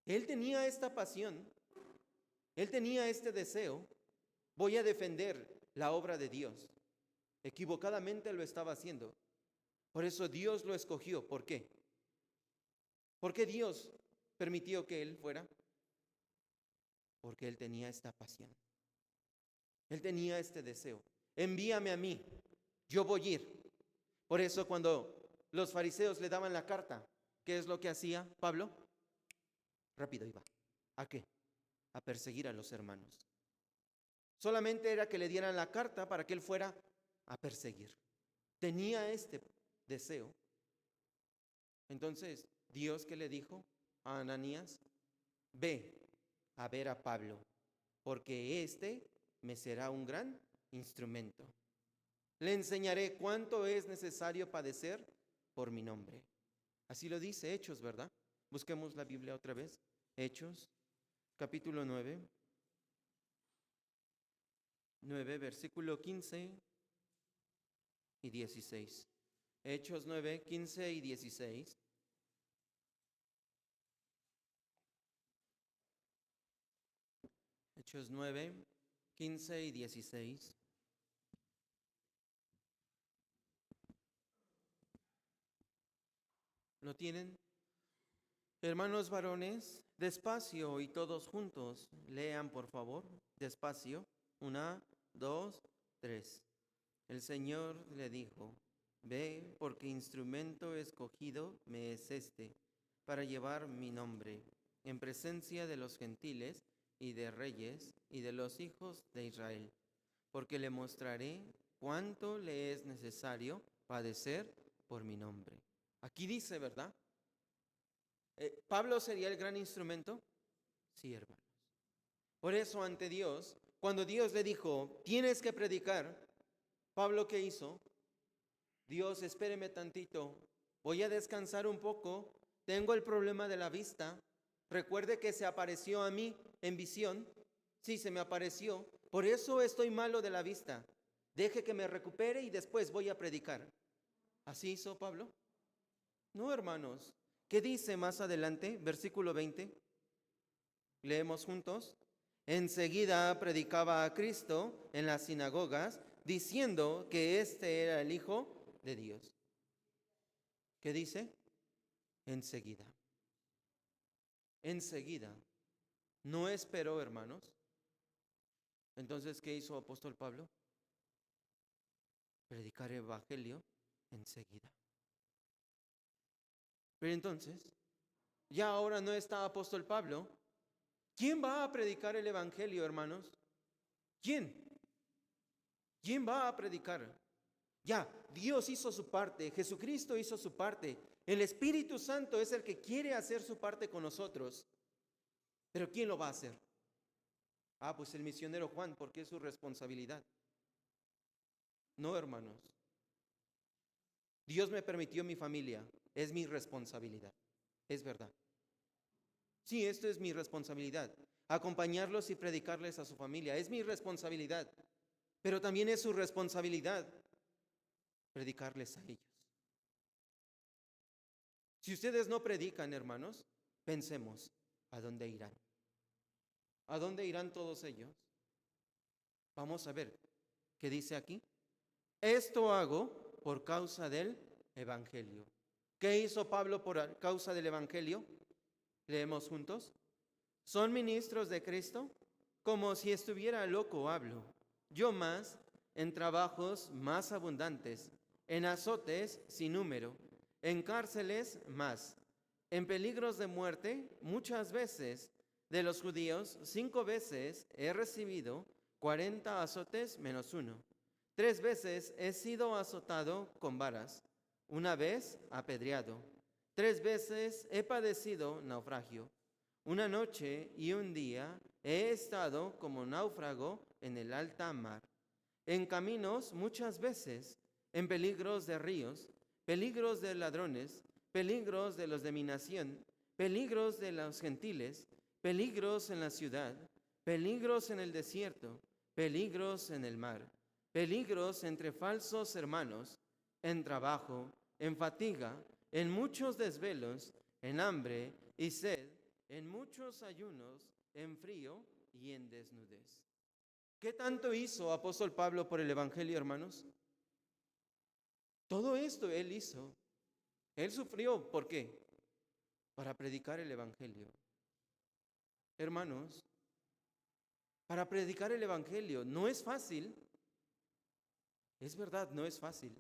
él tenía esta pasión, él tenía este deseo, voy a defender la obra de Dios. Equivocadamente lo estaba haciendo. Por eso Dios lo escogió. ¿Por qué? ¿Por qué Dios permitió que él fuera? Porque él tenía esta pasión. Él tenía este deseo. Envíame a mí, yo voy a ir. Por eso cuando los fariseos le daban la carta, ¿qué es lo que hacía Pablo? Rápido iba. ¿A qué? A perseguir a los hermanos. Solamente era que le dieran la carta para que él fuera a perseguir. Tenía este deseo. Entonces, Dios, ¿qué le dijo a Ananías? Ve a ver a Pablo, porque este me será un gran instrumento. Le enseñaré cuánto es necesario padecer por mi nombre. Así lo dice Hechos, ¿verdad? Busquemos la Biblia otra vez. Hechos, capítulo 9, versículo 15 y 16. Hechos 9, 15 y 16. Hechos 9, 15 y 16. ¿Lo tienen? Hermanos varones, despacio y todos juntos, lean por favor, despacio. 1, 2, 3. El Señor le dijo, ve, porque instrumento escogido me es este, para llevar mi nombre, en presencia de los gentiles y de reyes y de los hijos de Israel, porque le mostraré cuánto le es necesario padecer por mi nombre. Aquí dice, ¿verdad? ¿Pablo sería el gran instrumento? Sí, hermanos. Por eso ante Dios, cuando Dios le dijo, tienes que predicar, Pablo, ¿qué hizo? Dios, espéreme tantito, voy a descansar un poco, tengo el problema de la vista. Recuerde que se apareció a mí en visión. Sí, se me apareció. Por eso estoy malo de la vista. Deje que me recupere y después voy a predicar. ¿Así hizo Pablo? No, hermanos. ¿Qué dice más adelante? Versículo 20. Leemos juntos. Enseguida predicaba a Cristo en las sinagogas, diciendo que este era el Hijo de Dios. ¿Qué dice? Enseguida. Enseguida. No esperó, hermanos. Entonces, ¿qué hizo apóstol Pablo? Predicar el evangelio enseguida. Pero entonces, ya ahora no está apóstol Pablo. ¿Quién va a predicar el evangelio, hermanos? ¿Quién? ¿Quién va a predicar? Ya, Dios hizo su parte, Jesucristo hizo su parte. El Espíritu Santo es el que quiere hacer su parte con nosotros. Pero ¿quién lo va a hacer? Pues el misionero Juan, porque es su responsabilidad. No, hermanos. Dios me permitió mi familia, es mi responsabilidad. Es verdad. Sí, esto es mi responsabilidad. Acompañarlos y predicarles a su familia es mi responsabilidad. Pero también es su responsabilidad predicarles a ellos. Si ustedes no predican, hermanos, pensemos, ¿a dónde irán? ¿A dónde irán todos ellos? Vamos a ver, ¿qué dice aquí? Esto hago por causa del evangelio. ¿Qué hizo Pablo por causa del evangelio? Leemos juntos. ¿Son ministros de Cristo? Como si estuviera loco hablo. Yo más, en trabajos más abundantes, en azotes sin número, en cárceles más, en peligros de muerte muchas veces. De los judíos 5 veces he recibido 40 azotes menos 1. 3 veces he sido azotado con varas, 1 vez apedreado. 3 veces he padecido naufragio. 1 noche y 1 día he estado como náufrago en el alta mar. En caminos muchas veces, en peligros de ríos, peligros de ladrones, peligros de los de mi nación, peligros de los gentiles, peligros en la ciudad, peligros en el desierto, peligros en el mar, peligros entre falsos hermanos, en trabajo, en fatiga, en muchos desvelos, en hambre y sed, en muchos ayunos, en frío y en desnudez. ¿Qué tanto hizo apóstol Pablo por el evangelio, hermanos? Todo esto él hizo. Él sufrió, ¿por qué? para predicar el Evangelio. Hermanos, para predicar el Evangelio no es fácil. Es verdad, no es fácil.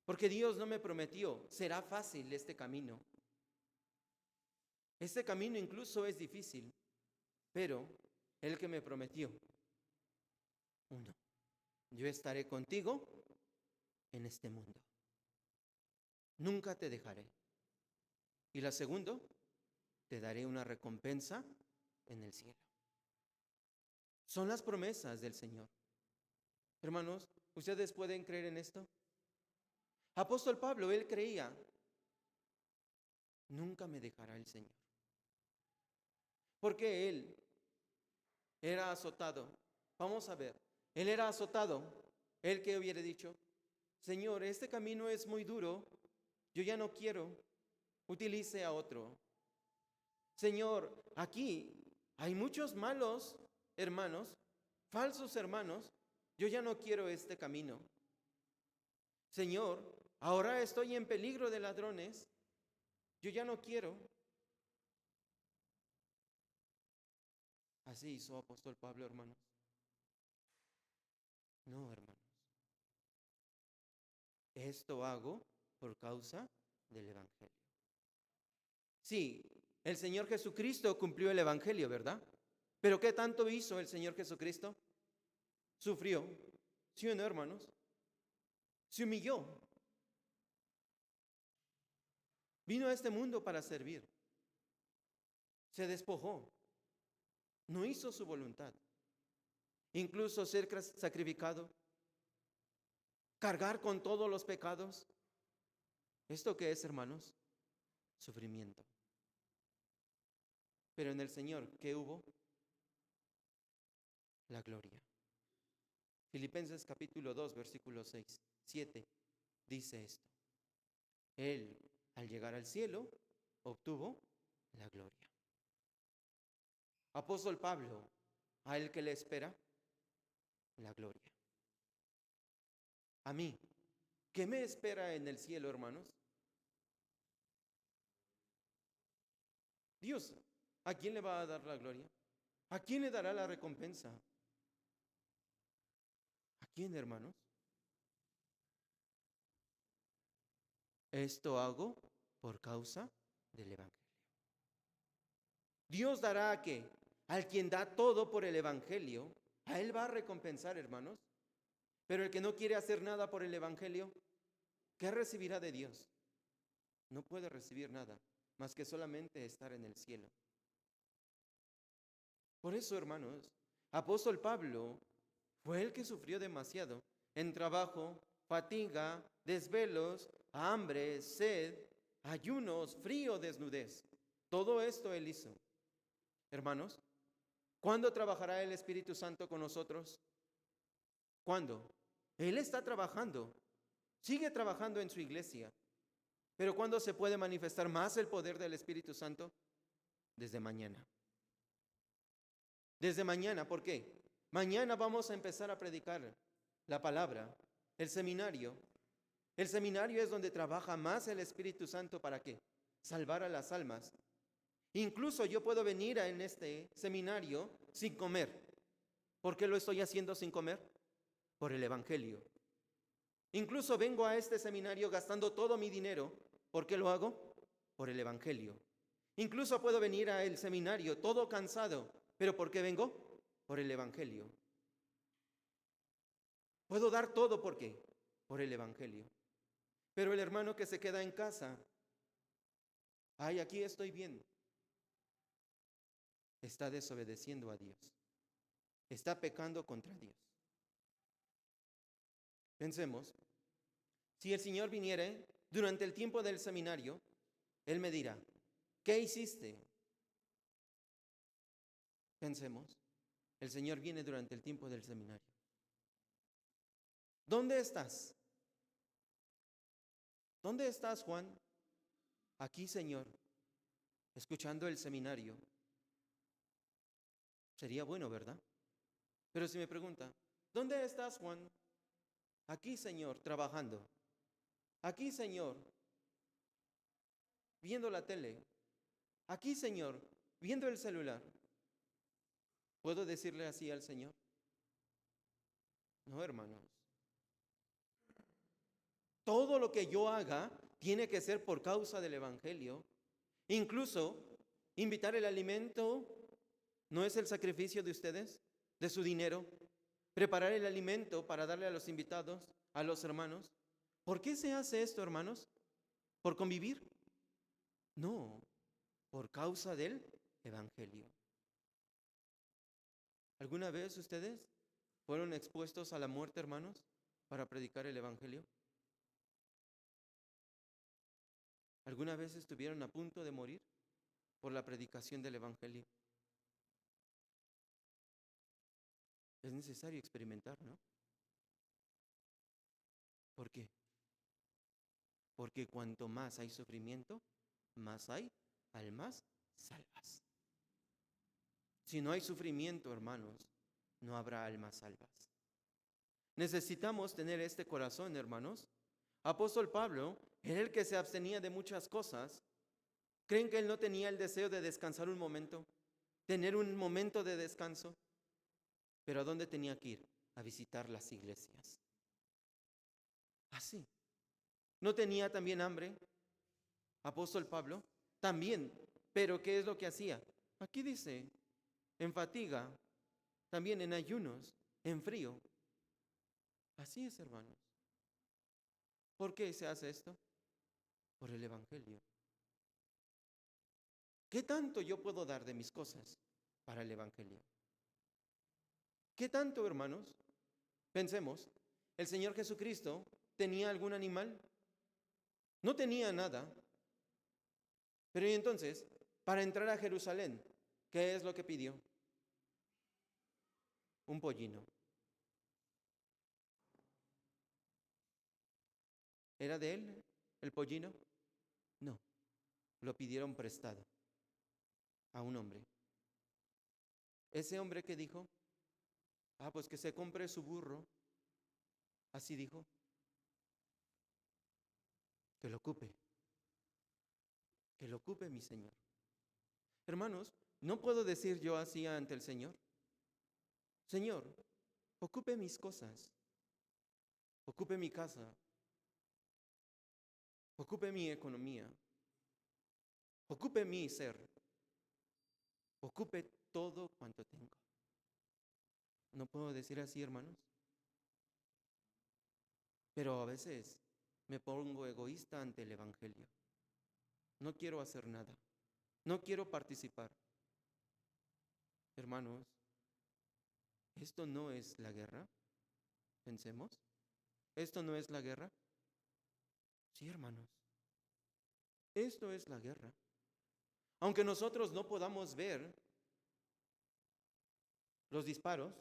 Porque Dios no me prometió, será fácil este camino. Este camino incluso es difícil, pero el que me prometió, uno, yo estaré contigo en este mundo. Nunca te dejaré. Y la segunda, te daré una recompensa en el cielo. Son las promesas del Señor. Hermanos, ¿ustedes pueden creer en esto? Apóstol Pablo, él creía, nunca me dejará el Señor. Porque él era azotado. Vamos a ver, él era azotado. Él que hubiera dicho, Señor, este camino es muy duro, yo ya no quiero, utilice a otro. Señor, aquí hay muchos malos hermanos, falsos hermanos, yo ya no quiero este camino. Señor, ahora estoy en peligro de ladrones, yo ya no quiero. Así hizo apóstol Pablo, hermanos. No, hermanos. Esto hago por causa del Evangelio. Sí, el Señor Jesucristo cumplió el Evangelio, ¿verdad? Pero ¿qué tanto hizo el Señor Jesucristo? Sufrió, ¿sí o no, hermanos? Se humilló. Vino a este mundo para servir. Se despojó. No hizo su voluntad. Incluso ser sacrificado. Cargar con todos los pecados. ¿Esto qué es, hermanos? Sufrimiento. Pero en el Señor, ¿qué hubo? La gloria. Filipenses capítulo 2, versículo 6, 7, dice esto. Él, al llegar al cielo, obtuvo la gloria. Apóstol Pablo, a él que le espera, la gloria. A mí, ¿qué me espera en el cielo, hermanos? Dios, ¿a quién le va a dar la gloria? ¿A quién le dará la recompensa? ¿A quién, hermanos? Esto hago por causa del Evangelio. Dios dará a qué? Al quien da todo por el Evangelio, a él va a recompensar, hermanos. Pero el que no quiere hacer nada por el Evangelio, ¿qué recibirá de Dios? No puede recibir nada, más que solamente estar en el cielo. Por eso, hermanos, apóstol Pablo fue el que sufrió demasiado en trabajo, fatiga, desvelos, hambre, sed, ayunos, frío, desnudez. Todo esto él hizo. Hermanos, ¿cuándo trabajará el Espíritu Santo con nosotros? ¿Cuándo? Él está trabajando, sigue trabajando en su iglesia. Pero ¿cuándo se puede manifestar más el poder del Espíritu Santo? Desde mañana. Desde mañana, ¿por qué? Mañana vamos a empezar a predicar la palabra, el seminario. El seminario es donde trabaja más el Espíritu Santo, ¿para qué? Salvar a las almas. Incluso yo puedo venir en este seminario sin comer. ¿Por qué lo estoy haciendo sin comer? Por el Evangelio. Incluso vengo a este seminario gastando todo mi dinero. ¿Por qué lo hago? Por el Evangelio. Incluso puedo venir al seminario todo cansado. ¿Pero por qué vengo? Por el Evangelio. Puedo dar todo, ¿por qué? Por el Evangelio. Pero el hermano que se queda en casa, ay, aquí estoy bien, está desobedeciendo a Dios. Está pecando contra Dios. Pensemos, si el Señor viniere durante el tiempo del seminario, Él me dirá, ¿qué hiciste? Pensemos, el Señor viene durante el tiempo del seminario. ¿Dónde estás? ¿Dónde estás, Juan? Aquí, Señor, escuchando el seminario. Sería bueno, ¿verdad? Pero si me pregunta, ¿dónde estás, Juan? Aquí, Señor, trabajando. Aquí, Señor, viendo la tele. Aquí, Señor, viendo el celular, ¿puedo decirle así al Señor? No, hermanos. Todo lo que yo haga tiene que ser por causa del Evangelio. Incluso invitar el alimento no es el sacrificio de ustedes, de su dinero. Preparar el alimento para darle a los invitados, a los hermanos. ¿Por qué se hace esto, hermanos? ¿Por convivir? No, por causa del Evangelio. ¿Alguna vez ustedes fueron expuestos a la muerte, hermanos, para predicar el Evangelio? ¿Alguna vez estuvieron a punto de morir por la predicación del Evangelio? Es necesario experimentar, ¿no? ¿Por qué? Porque cuanto más hay sufrimiento, más hay almas salvas. Si no hay sufrimiento, hermanos, no habrá almas salvas. Necesitamos tener este corazón, hermanos. Apóstol Pablo era el que se abstenía de muchas cosas. ¿Creen que él no tenía el deseo de descansar un momento? Tener un momento de descanso. ¿Pero a dónde tenía que ir? A visitar las iglesias. Así. ¿No tenía también hambre? Apóstol Pablo, también. Pero ¿qué es lo que hacía? Aquí dice, en fatiga, también en ayunos, en frío. Así es, hermanos. ¿Por qué se hace esto? Por el Evangelio. ¿Qué tanto yo puedo dar de mis cosas para el Evangelio? ¿Qué tanto, hermanos? Pensemos, ¿el Señor Jesucristo tenía algún animal? No tenía nada. Pero y entonces, para entrar a Jerusalén, ¿qué es lo que pidió? Un pollino. ¿Era de él el pollino? No, lo pidieron prestado a un hombre. Ese hombre que dijo, pues que se compre su burro, así dijo, que lo ocupe mi Señor. Hermanos, no puedo decir yo así ante el Señor, Señor, ocupe mis cosas, ocupe mi casa, ocupe mi economía, ocupe mi ser, ocupe todo cuanto tengo. ¿No puedo decir así, hermanos? Pero a veces me pongo egoísta ante el Evangelio. No quiero hacer nada. No quiero participar. Hermanos, ¿esto no es la guerra? Pensemos. ¿Esto no es la guerra? Sí, hermanos. Esto es la guerra. Aunque nosotros no podamos ver los disparos,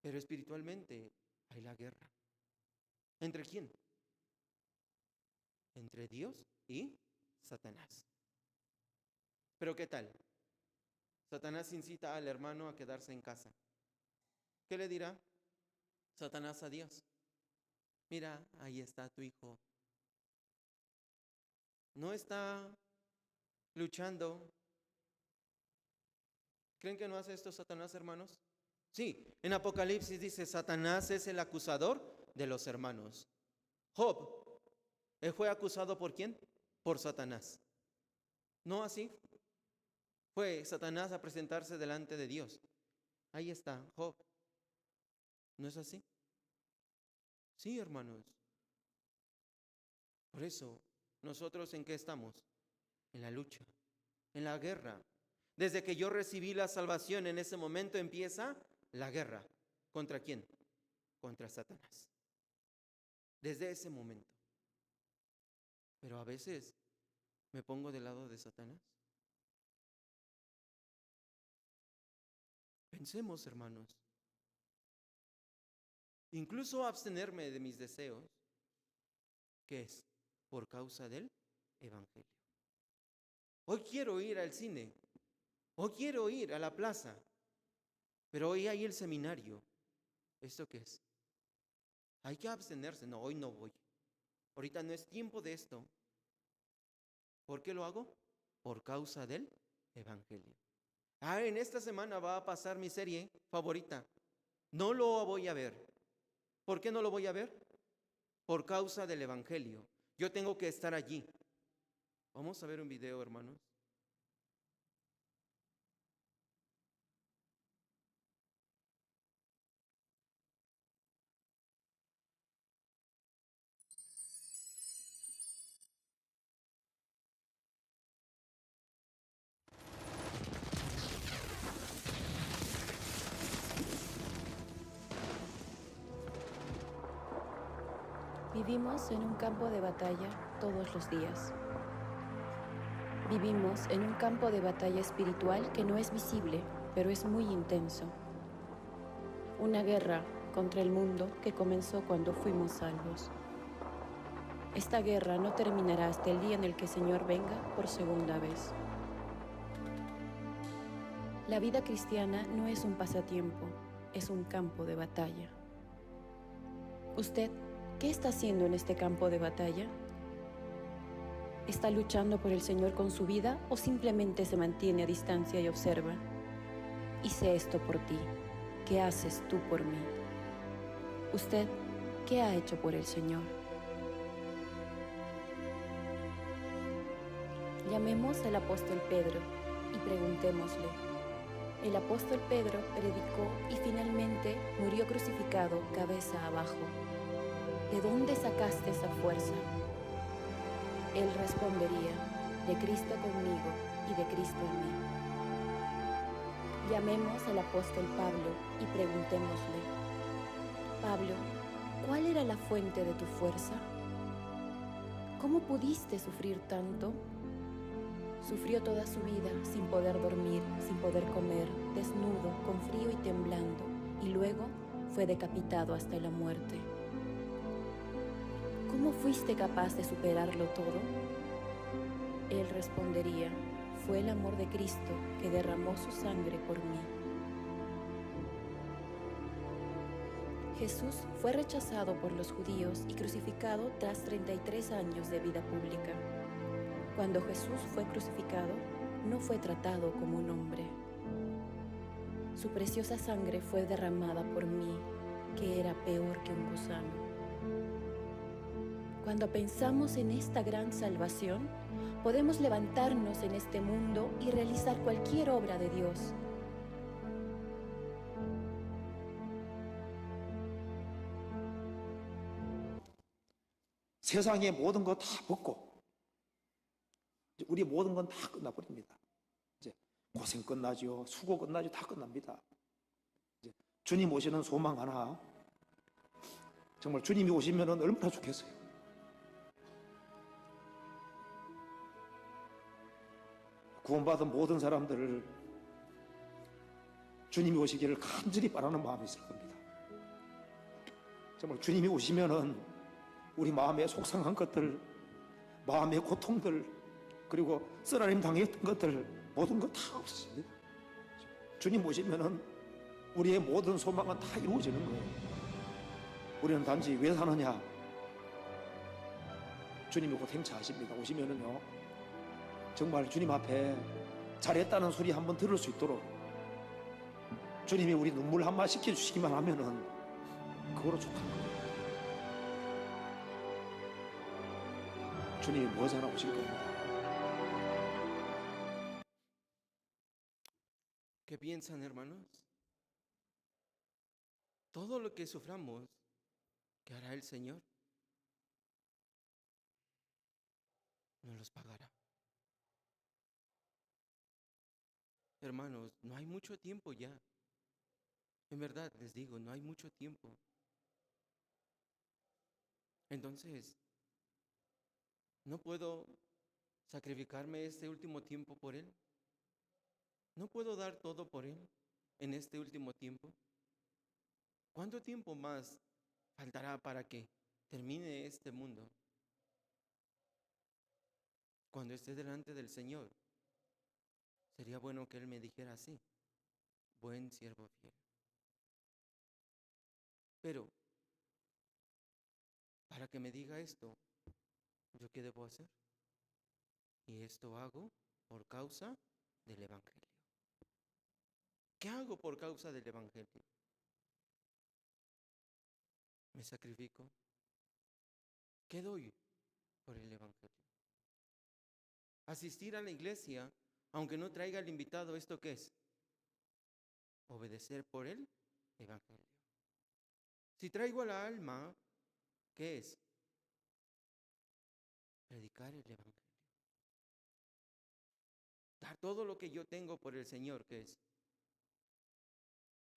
pero espiritualmente hay la guerra. ¿Entre quién? Entre Dios y Satanás. ¿Pero qué tal? Satanás incita al hermano a quedarse en casa. ¿Qué le dirá Satanás a Dios? Mira, ahí está tu hijo. No está luchando. ¿Creen que no hace esto Satanás, hermanos? Sí, en Apocalipsis dice, Satanás es el acusador de los hermanos. Job, ¿él fue acusado por quién? Por Satanás. ¿No así? Fue Satanás a presentarse delante de Dios. Ahí está, Job. ¿No es así? Sí, hermanos. Por eso, ¿nosotros en qué estamos? En la lucha, en la guerra. Desde que yo recibí la salvación, en ese momento empieza la guerra. ¿Contra quién? Contra Satanás. Desde ese momento. Pero a veces me pongo del lado de Satanás. Pensemos, hermanos. Incluso abstenerme de mis deseos, ¿qué es? Por causa del Evangelio. Hoy quiero ir al cine. Hoy quiero ir a la plaza. Pero hoy hay el seminario. ¿Esto qué es? Hay que abstenerse. No, hoy no voy. Ahorita no es tiempo de esto. ¿Por qué lo hago? por causa del Evangelio. En esta semana va a pasar mi serie favorita. No lo voy a ver. ¿Por qué no lo voy a ver? Por causa del Evangelio. Yo tengo que estar allí. Vamos a ver un video, hermanos. Vivimos en un campo de batalla todos los días. Vivimos en un campo de batalla espiritual que no es visible, pero es muy intenso. Una guerra contra el mundo que comenzó cuando fuimos salvos. Esta guerra no terminará hasta el día en el que el Señor venga por segunda vez. La vida cristiana no es un pasatiempo, es un campo de batalla. ¿Usted qué está haciendo en este campo de batalla? ¿Está luchando por el Señor con su vida o simplemente se mantiene a distancia y observa? Hice esto por ti. ¿Qué haces tú por mí? ¿Usted qué ha hecho por el Señor? Llamemos al apóstol Pedro y preguntémosle. El apóstol Pedro predicó y finalmente murió crucificado cabeza abajo. ¿De dónde sacaste esa fuerza? Él respondería, de Cristo conmigo y de Cristo en mí. Llamemos al apóstol Pablo y preguntémosle, Pablo, ¿cuál era la fuente de tu fuerza? ¿Cómo pudiste sufrir tanto? Sufrió toda su vida sin poder dormir, sin poder comer, desnudo, con frío y temblando, y luego fue decapitado hasta la muerte. ¿Cómo fuiste capaz de superarlo todo? Él respondería, fue el amor de Cristo que derramó su sangre por mí. Jesús fue rechazado por los judíos y crucificado tras 33 años de vida pública. Cuando Jesús fue crucificado, no fue tratado como un hombre. Su preciosa sangre fue derramada por mí, que era peor que un gusano. Cuando pensamos en esta gran salvación, podemos levantarnos en este mundo y realizar cualquier obra de Dios. 세상의 모든 거 다 벗고 이제 우리 모든 건 다 끝나버립니다. 이제 고생 끝나죠, 수고 끝나죠, 다 끝납니다. 이제 주님 오시는 소망 하나, 정말 주님이 오시면은 얼마나 좋겠어요. 구원받은 모든 사람들을 주님이 오시기를 간절히 바라는 마음이 있을 겁니다. 정말 주님이 오시면은 우리 마음의 속상한 것들, 마음의 고통들, 그리고 쓰라림 당했던 것들 모든 거 다 없어집니다. 주님 오시면은 우리의 모든 소망은 다 이루어지는 거예요. 우리는 단지 왜 사느냐? 주님이 곧 행차하십니다. 오시면은요, 정말 주님 앞에 잘했다는 소리 한번 들을 수 있도록 주님이 우리 눈물 한번 식혀주시기만 하면은 그거로 좋다는 거예요. 주님이 뭐 전하 오실 겁니다. ¿Qué piensan, hermanos? Todo lo que suframos, ¿qué hará el Señor? Nos los pagará. Hermanos, no hay mucho tiempo ya. En verdad les digo, no hay mucho tiempo. Entonces, ¿no puedo sacrificarme este último tiempo por Él? ¿No puedo dar todo por Él en este último tiempo? ¿Cuánto tiempo más faltará para que termine este mundo? Cuando esté delante del Señor, sería bueno que Él me dijera así, buen siervo fiel. Pero, para que me diga esto, ¿yo qué debo hacer? Y esto hago por causa del Evangelio. ¿Qué hago por causa del Evangelio? Me sacrifico. ¿Qué doy por el Evangelio? Asistir a la iglesia, aunque no traiga al invitado, ¿esto qué es? Obedecer por el Evangelio. Si traigo a la alma, ¿qué es? Predicar el Evangelio. Dar todo lo que yo tengo por el Señor, ¿qué es?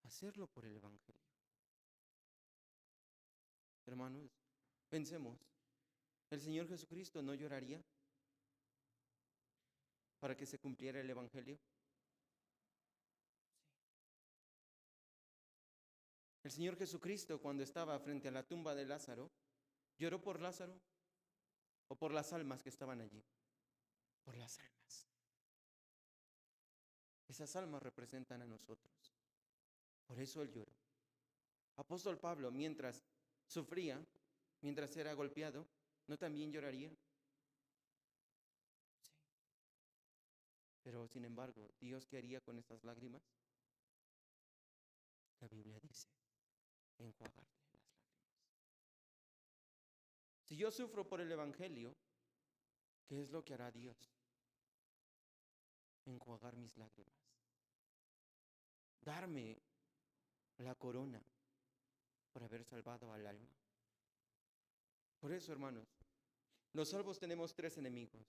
Hacerlo por el Evangelio. Hermanos, pensemos, ¿el Señor Jesucristo no lloraría para que se cumpliera el Evangelio? El Señor Jesucristo, cuando estaba frente a la tumba de Lázaro, ¿lloró por Lázaro o por las almas que estaban allí? Por las almas. Esas almas representan a nosotros. Por eso Él lloró. Apóstol Pablo, mientras sufría, mientras era golpeado, ¿no también lloraría? Sí. Pero sin embargo, ¿Dios qué haría con esas lágrimas? La Biblia dice, enjuagarle las lágrimas. Si yo sufro por el Evangelio, ¿qué es lo que hará Dios? Enjuagar mis lágrimas. Darme la corona por haber salvado al alma. Por eso, hermanos, los salvos tenemos 3 enemigos.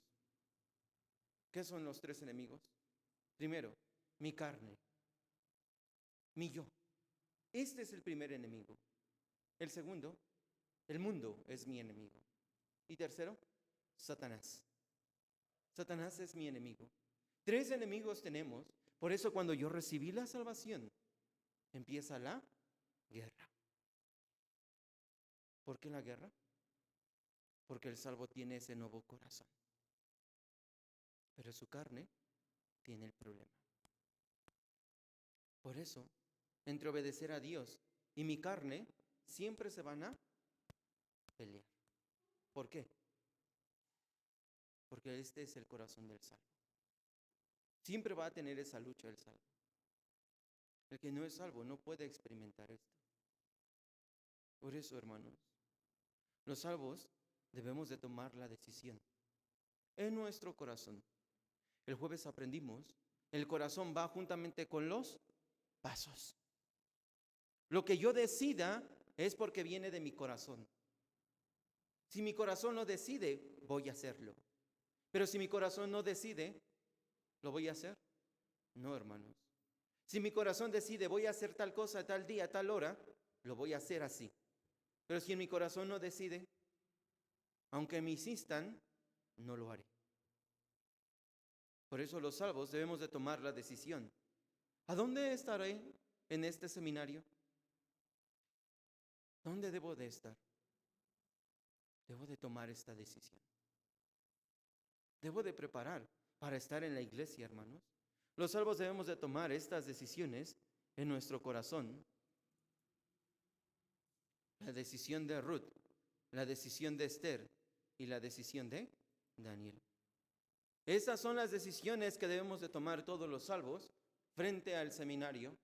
¿Qué son los 3 enemigos? Primero, mi carne, mi yo. Este es el primer enemigo. El segundo, el mundo es mi enemigo. Y tercero, Satanás. Satanás es mi enemigo. 3 enemigos tenemos. Por eso cuando yo recibí la salvación, empieza la guerra. ¿Por qué la guerra? Porque el salvo tiene ese nuevo corazón. Pero su carne tiene el problema. Por eso, entre obedecer a Dios y mi carne, siempre se van a pelear. ¿Por qué? Porque este es el corazón del salvo. Siempre va a tener esa lucha el salvo. El que no es salvo no puede experimentar esto. Por eso, hermanos, los salvos debemos de tomar la decisión en nuestro corazón. El jueves aprendimos, el corazón va juntamente con los pasos. Lo que yo decida es porque viene de mi corazón. Si mi corazón no decide, voy a hacerlo. Pero si mi corazón no decide, ¿lo voy a hacer? No, hermanos. Si mi corazón decide, voy a hacer tal cosa, tal día, tal hora, lo voy a hacer así. Pero si en mi corazón no decide, aunque me insistan, no lo haré. Por eso los salvos debemos de tomar la decisión. ¿A dónde estaré en este seminario? ¿Dónde debo de estar? Debo de tomar esta decisión. Debo de preparar para estar en la iglesia, hermanos. Los salvos debemos de tomar estas decisiones en nuestro corazón. La decisión de Ruth, la decisión de Esther y la decisión de Daniel. Estas son las decisiones que debemos de tomar todos los salvos frente al seminario.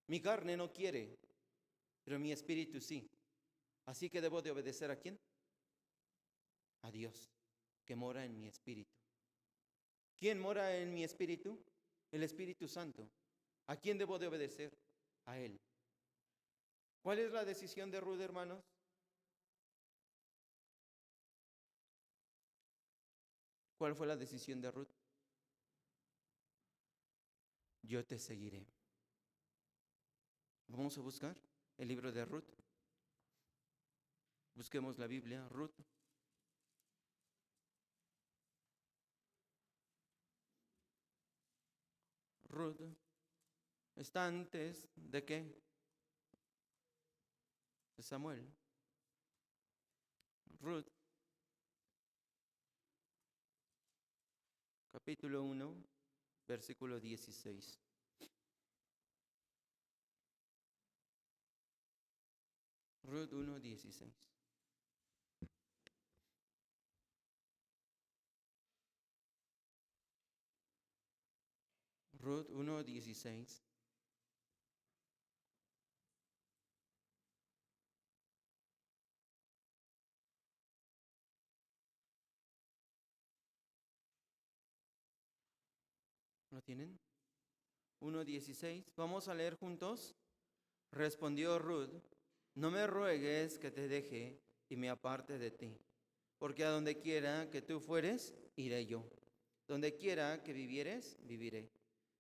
Mi carne no quiere, pero mi espíritu sí. Así que debo de obedecer ¿a quién? A Dios, que mora en mi espíritu. ¿Quién mora en mi espíritu? El Espíritu Santo. ¿A quién debo de obedecer? A Él. ¿Cuál es la decisión de Ruth, hermanos? ¿Cuál fue la decisión de Ruth? Yo te seguiré. Vamos a buscar el libro de Ruth. Busquemos la Biblia, Ruth. Ruth está antes de qué? De Samuel. Ruth, capítulo 1, versículo 16. Ruth 1, 16. Ruth 1:16. ¿Lo tienen? 1:16. Vamos a leer juntos. Respondió Ruth: no me ruegues que te deje y me aparte de ti, porque a donde quiera que tú fueres, iré yo. Donde quiera que vivieres, viviré.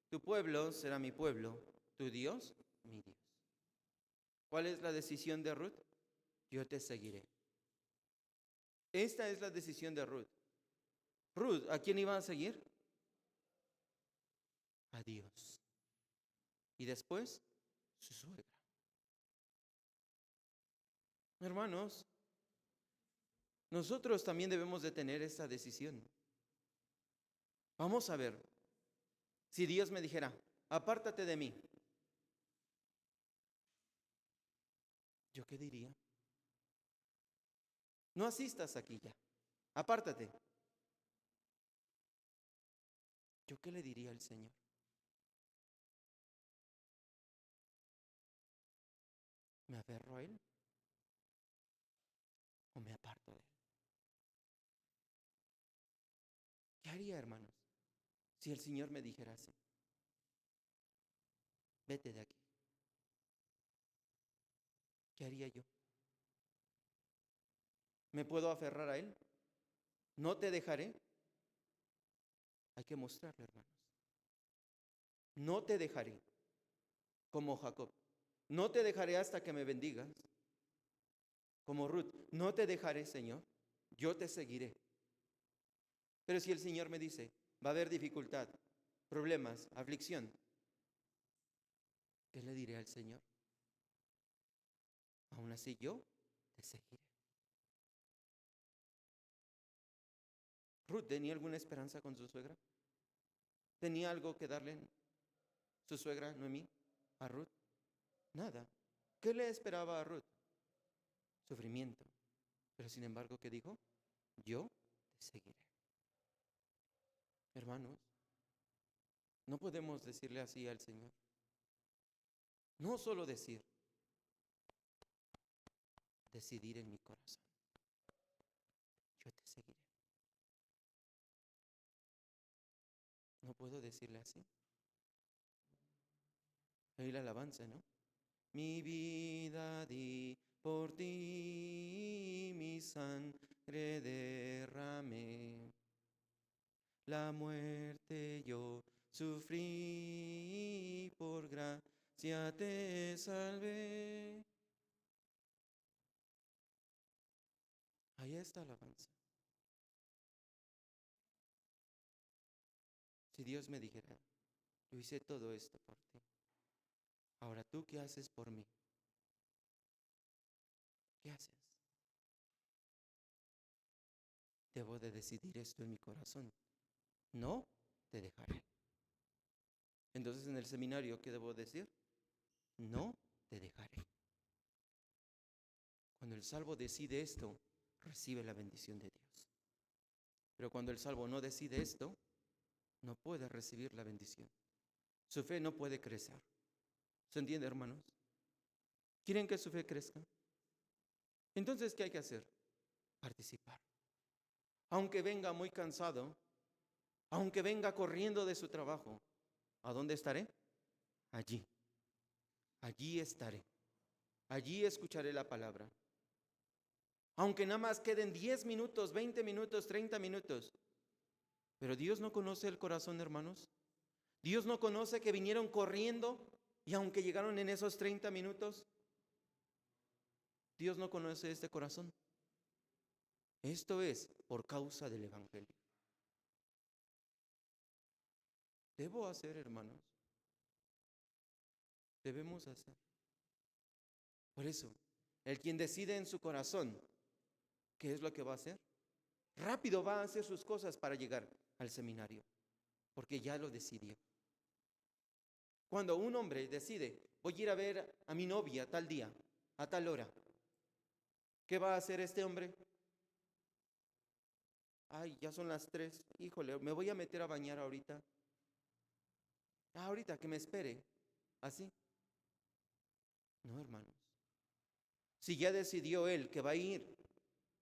Tu pueblo será mi pueblo, tu Dios, mi Dios. ¿Cuál es la decisión de Ruth? Yo te seguiré. Esta es la decisión de Ruth. Ruth, ¿a quién iba a seguir? A Dios. Y después, su suegra. Hermanos, nosotros también debemos de tener esta decisión. Vamos a ver, si Dios me dijera, apártate de mí, ¿yo qué diría? No asistas aquí ya, apártate. ¿Yo qué le diría al Señor? ¿Me aferro a Él o me aparto de Él? ¿Qué haría, hermanos, si el Señor me dijera así? Vete de aquí. ¿Qué haría yo? ¿Me puedo aferrar a Él? ¿No te dejaré? Hay que mostrarlo, hermanos. No te dejaré, como Jacob. No te dejaré hasta que me bendigas. Como Ruth, no te dejaré, Señor. Yo te seguiré. Pero si el Señor me dice, va a haber dificultad, problemas, aflicción, ¿qué le diré al Señor? Aún así yo te seguiré. ¿Ruth tenía alguna esperanza con su suegra? ¿Tenía algo que darle su suegra, Noemí, a Ruth? Nada. ¿Qué le esperaba a Ruth? Sufrimiento. Pero sin embargo, ¿qué dijo? Yo te seguiré. Hermanos, no podemos decirle así al Señor. No solo decir, decidir en mi corazón. Yo te seguiré. No puedo decirle así. Ahí la alabanza, ¿no? Mi vida di por ti, mi sangre derramé. La muerte yo sufrí, por gracia te salvé. Ahí está la alabanza. Si Dios me dijera, yo hice todo esto por ti, ahora tú, ¿qué haces por mí? ¿Qué haces? Debo de decidir esto en mi corazón. No te dejaré. Entonces en el seminario, ¿qué debo decir? No te dejaré. Cuando el salvo decide esto, recibe la bendición de Dios. Pero cuando el salvo no decide esto, no puede recibir la bendición. Su fe no puede crecer. ¿Se entiende, hermanos? ¿Quieren que su fe crezca? Entonces, ¿qué hay que hacer? Participar. Aunque venga muy cansado, aunque venga corriendo de su trabajo, ¿a dónde estaré? Allí. Allí estaré. Allí escucharé la palabra. Aunque nada más queden 10 minutos, 20 minutos, 30 minutos. Pero Dios no conoce el corazón, hermanos. Dios no conoce que vinieron corriendo y aunque llegaron en esos 30 minutos, Dios no conoce este corazón. Esto es por causa del Evangelio. Debo hacer, hermanos. Debemos hacer. Por eso, el quien decide en su corazón, ¿qué es lo que va a hacer? Rápido va a hacer sus cosas para llegar al seminario, porque ya lo decidió. Cuando un hombre decide, voy a ir a ver a mi novia tal día, a tal hora, ¿qué va a hacer este hombre? Ay, ya son las 3, híjole, me voy a meter a bañar ahorita. Ahorita que me espere. Así. No, hermanos. Si ya decidió él que va a ir,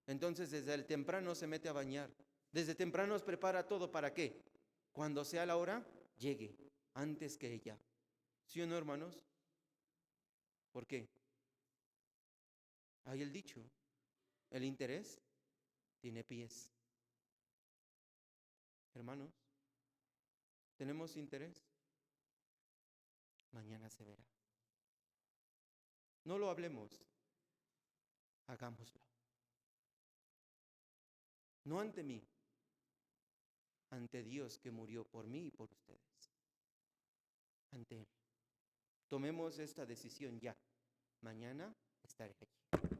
entonces desde el temprano se mete a bañar. Desde temprano prepara todo. ¿Para qué? Cuando sea la hora, llegue antes que ella. ¿Sí o no, hermanos? ¿Por qué? Hay el dicho, el interés tiene pies. Hermanos, ¿tenemos interés? Mañana se verá. No lo hablemos, hagámoslo. No ante mí, ante Dios que murió por mí y por ustedes. Ante Él. Tomemos esta decisión ya. Mañana estaré allí.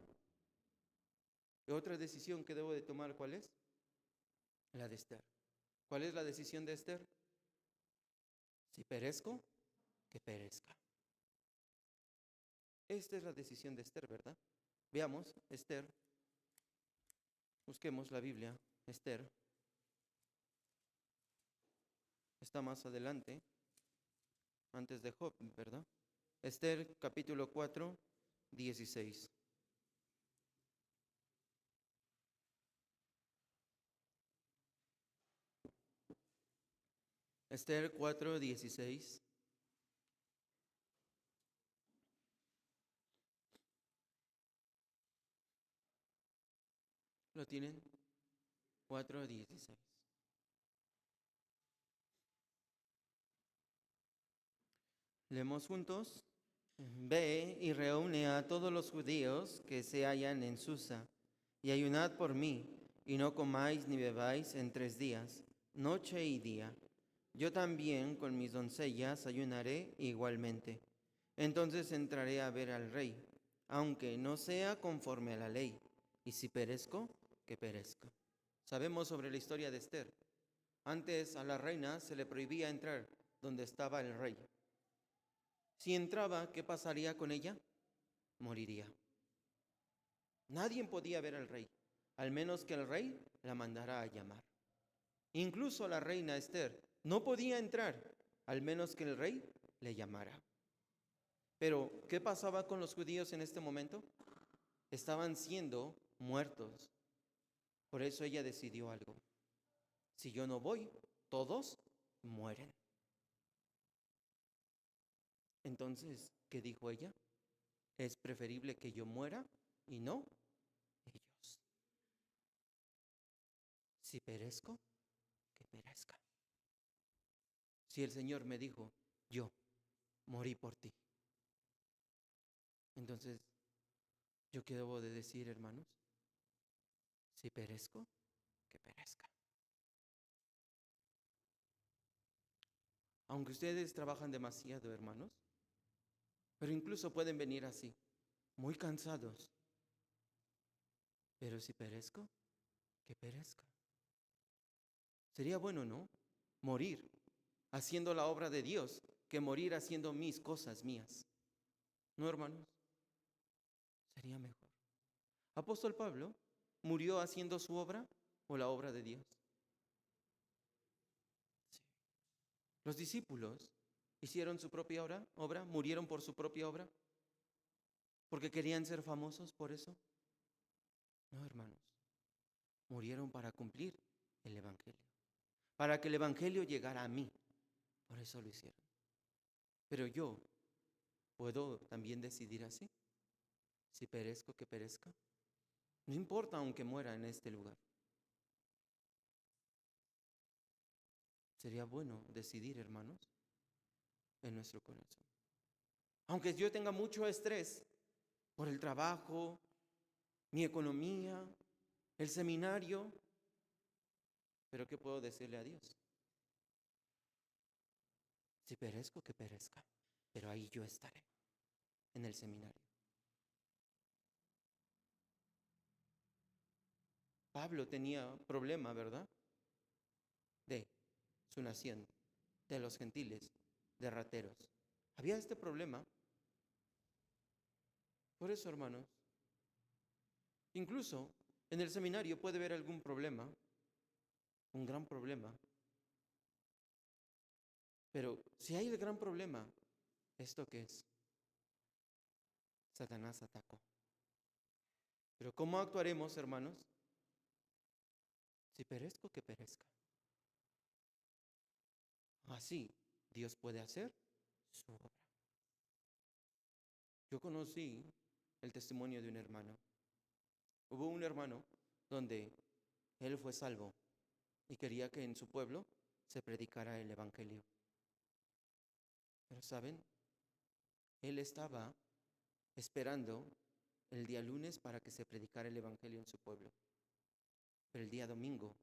Y otra decisión que debo de tomar, ¿cuál es? La de Esther. ¿Cuál es la decisión de Esther? Si perezco, que perezca. Esta es la decisión de Esther, ¿verdad? Veamos, Esther. Busquemos la Biblia, Esther. Está más adelante, antes de Job, ¿verdad? Esther, capítulo 4, 16. Esther 4, 16. ¿Lo tienen? 4, 16. Leemos juntos. Ve y reúne a todos los judíos que se hallan en Susa, y ayunad por mí, y no comáis ni bebáis en 3 días, noche y día. Yo también con mis doncellas ayunaré igualmente. Entonces entraré a ver al rey, aunque no sea conforme a la ley, y si perezco, que perezca. Sabemos sobre la historia de Esther. Antes a la reina se le prohibía entrar donde estaba el rey. Si entraba, ¿qué pasaría con ella? Moriría. Nadie podía ver al rey, al menos que el rey la mandara a llamar. Incluso la reina Esther no podía entrar, al menos que el rey le llamara. Pero, ¿qué pasaba con los judíos en este momento? Estaban siendo muertos. Por eso ella decidió algo. Si yo no voy, todos mueren. Entonces, ¿qué dijo ella? Es preferible que yo muera y no ellos. Si perezco, que perezca. Si el Señor me dijo, yo morí por ti. Entonces, ¿yo qué debo de decir, hermanos? Si perezco, que perezca. Aunque ustedes trabajan demasiado, hermanos, pero incluso pueden venir así, muy cansados. Pero si perezco, que perezca. Sería bueno, ¿no? Morir haciendo la obra de Dios que morir haciendo mis cosas mías. ¿No, hermanos? Sería mejor. Apóstol Pablo murió haciendo su obra o la obra de Dios. Sí. Los discípulos hicieron su propia obra, murieron por su propia obra, porque querían ser famosos por eso. No, hermanos, murieron para cumplir el Evangelio, para que el Evangelio llegara a mí. Por eso lo hicieron. Pero yo puedo también decidir así. Si perezco, que perezca. No importa aunque muera en este lugar. Sería bueno decidir, hermanos, en nuestro corazón. Aunque yo tenga mucho estrés por el trabajo, mi economía, el seminario, pero ¿qué puedo decirle a Dios? Si perezco, que perezca, pero ahí yo estaré, en el seminario. Pablo tenía problema, ¿verdad? De su nación, de los gentiles, de rateros. Había este problema. Por eso, hermanos, incluso en el seminario puede haber algún problema, un gran problema. Pero si hay el gran problema, ¿esto qué es? Satanás atacó. Pero ¿cómo actuaremos, hermanos? Si perezco, que perezca. Así Dios puede hacer su obra. Yo conocí el testimonio de un hermano. Hubo un hermano donde él fue salvo y quería que en su pueblo se predicara el evangelio. Pero ¿saben? Él estaba esperando el día lunes para que se predicara el evangelio en su pueblo. Pero el día domingo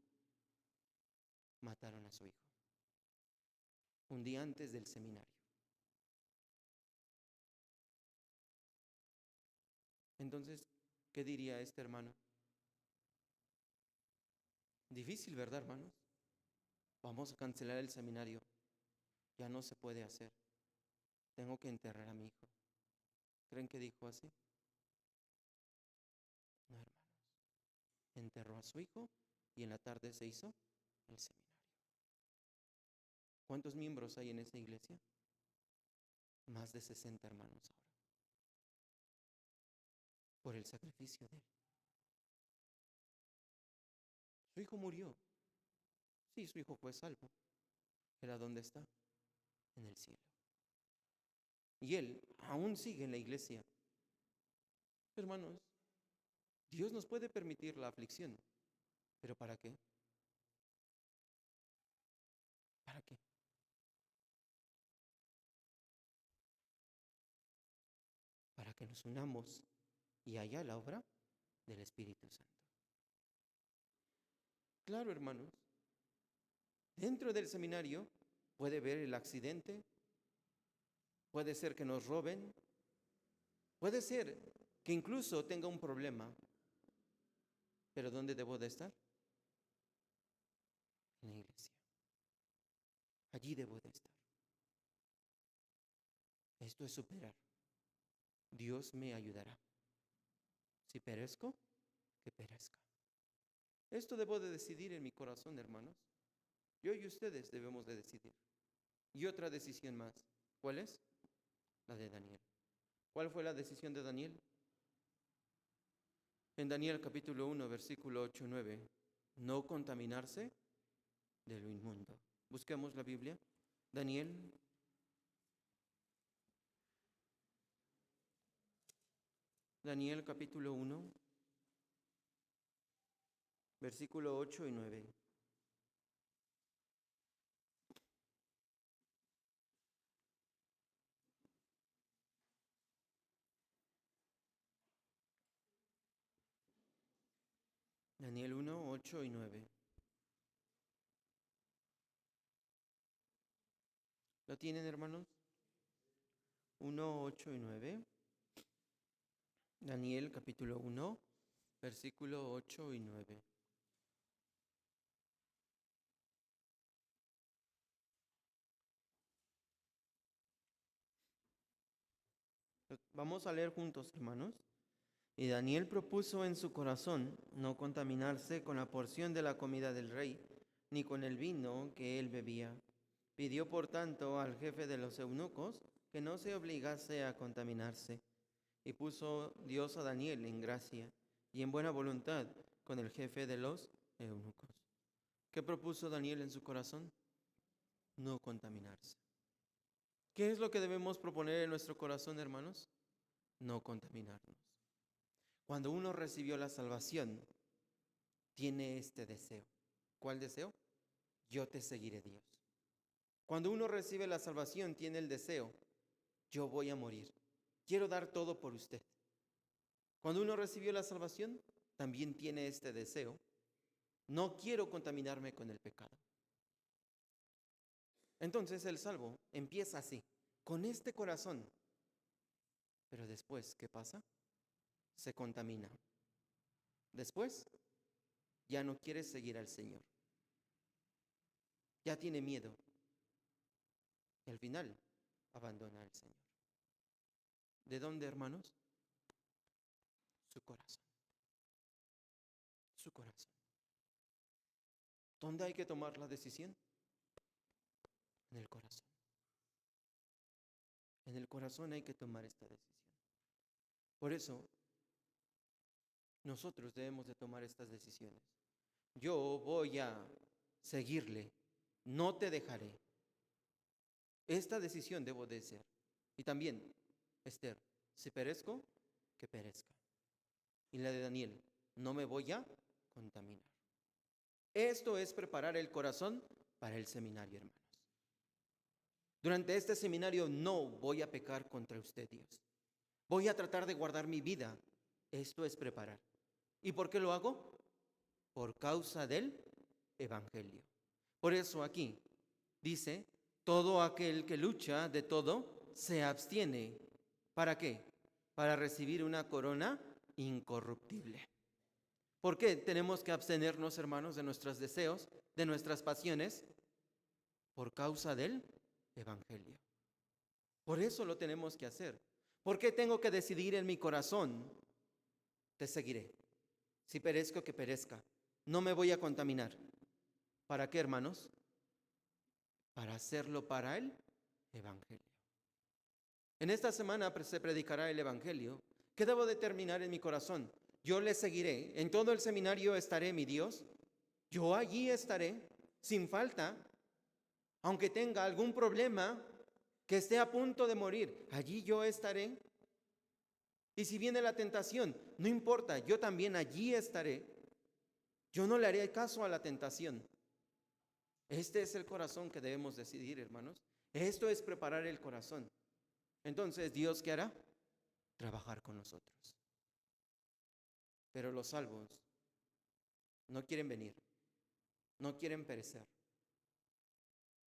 mataron a su hijo. Un día antes del seminario. Entonces, ¿qué diría este hermano? Difícil, ¿verdad, hermanos? Vamos a cancelar el seminario. Ya no se puede hacer. Tengo que enterrar a mi hijo. ¿Creen que dijo así? No, hermanos. Enterró a su hijo y en la tarde se hizo el seminario. ¿Cuántos miembros hay en esa iglesia? Más de 60 hermanos ahora. Por el sacrificio de él. Su hijo murió. Sí, su hijo fue salvo. ¿Pero dónde está? En el cielo. Y él aún sigue en la iglesia. Hermanos, Dios nos puede permitir la aflicción. ¿Pero para qué? ¿Para qué? Para que nos unamos y haya la obra del Espíritu Santo. Claro, hermanos. Dentro del seminario puede haber el accidente, puede ser que nos roben, puede ser que incluso tenga un problema. ¿Pero dónde debo de estar? En la iglesia. Allí debo de estar. Esto es superar. Dios me ayudará. Si perezco, que perezca. Esto debo de decidir en mi corazón, hermanos. Yo y ustedes debemos de decidir. Y otra decisión más. ¿Cuál es? La de Daniel. ¿Cuál fue la decisión de Daniel? En Daniel capítulo 1, versículo 8 y 9. No contaminarse de lo inmundo. Busquemos la Biblia. Daniel. Daniel capítulo 1, versículo 8 y 9. Daniel 1, 8 y 9. ¿Lo tienen, hermanos? 1, 8 y 9. Daniel capítulo 1, versículo 8 y 9. Vamos a leer juntos, hermanos. Y Daniel propuso en su corazón no contaminarse con la porción de la comida del rey, ni con el vino que él bebía. Pidió, por tanto, al jefe de los eunucos que no se obligase a contaminarse. Y puso Dios a Daniel en gracia y en buena voluntad con el jefe de los eunucos. ¿Qué propuso Daniel en su corazón? No contaminarse. ¿Qué es lo que debemos proponer en nuestro corazón, hermanos? No contaminarnos. Cuando uno recibió la salvación, tiene este deseo. ¿Cuál deseo? Yo te seguiré, Dios. Cuando uno recibe la salvación, tiene el deseo, yo voy a morir. Quiero dar todo por usted. Cuando uno recibió la salvación, también tiene este deseo, no quiero contaminarme con el pecado. Entonces el salvo empieza así, con este corazón. Pero después, ¿qué pasa? Se contamina. Después, ya no quiere seguir al Señor. Ya tiene miedo. Y al final, abandona al Señor. ¿De dónde, hermanos? Su corazón. Su corazón. ¿Dónde hay que tomar la decisión? En el corazón. En el corazón hay que tomar esta decisión. Por eso, nosotros debemos de tomar estas decisiones. Yo voy a seguirle, no te dejaré. Esta decisión debo de ser. Y también, Esther, si perezco, que perezca. Y la de Daniel, no me voy a contaminar. Esto es preparar el corazón para el seminario, hermanos. Durante este seminario no voy a pecar contra usted, Dios. Voy a tratar de guardar mi vida. Esto es preparar. ¿Y por qué lo hago? Por causa del Evangelio. Por eso aquí dice, todo aquel que lucha de todo se abstiene. ¿Para qué? Para recibir una corona incorruptible. ¿Por qué tenemos que abstenernos, hermanos, de nuestros deseos, de nuestras pasiones? Por causa del Evangelio. Por eso lo tenemos que hacer. ¿Por qué tengo que decidir en mi corazón? Te seguiré. Si perezco, que perezca. No me voy a contaminar. ¿Para qué, hermanos? Para hacerlo para el Evangelio. En esta semana se predicará el Evangelio. ¿Qué debo determinar en mi corazón? Yo le seguiré. En todo el seminario estaré, mi Dios. Yo allí estaré, sin falta. Aunque tenga algún problema, que esté a punto de morir, allí yo estaré. Y si viene la tentación, no importa, yo también allí estaré. Yo no le haré caso a la tentación. Este es el corazón que debemos decidir, hermanos. Esto es preparar el corazón. Entonces, ¿Dios qué hará? Trabajar con nosotros. Pero los salvos no quieren venir, no quieren perecer,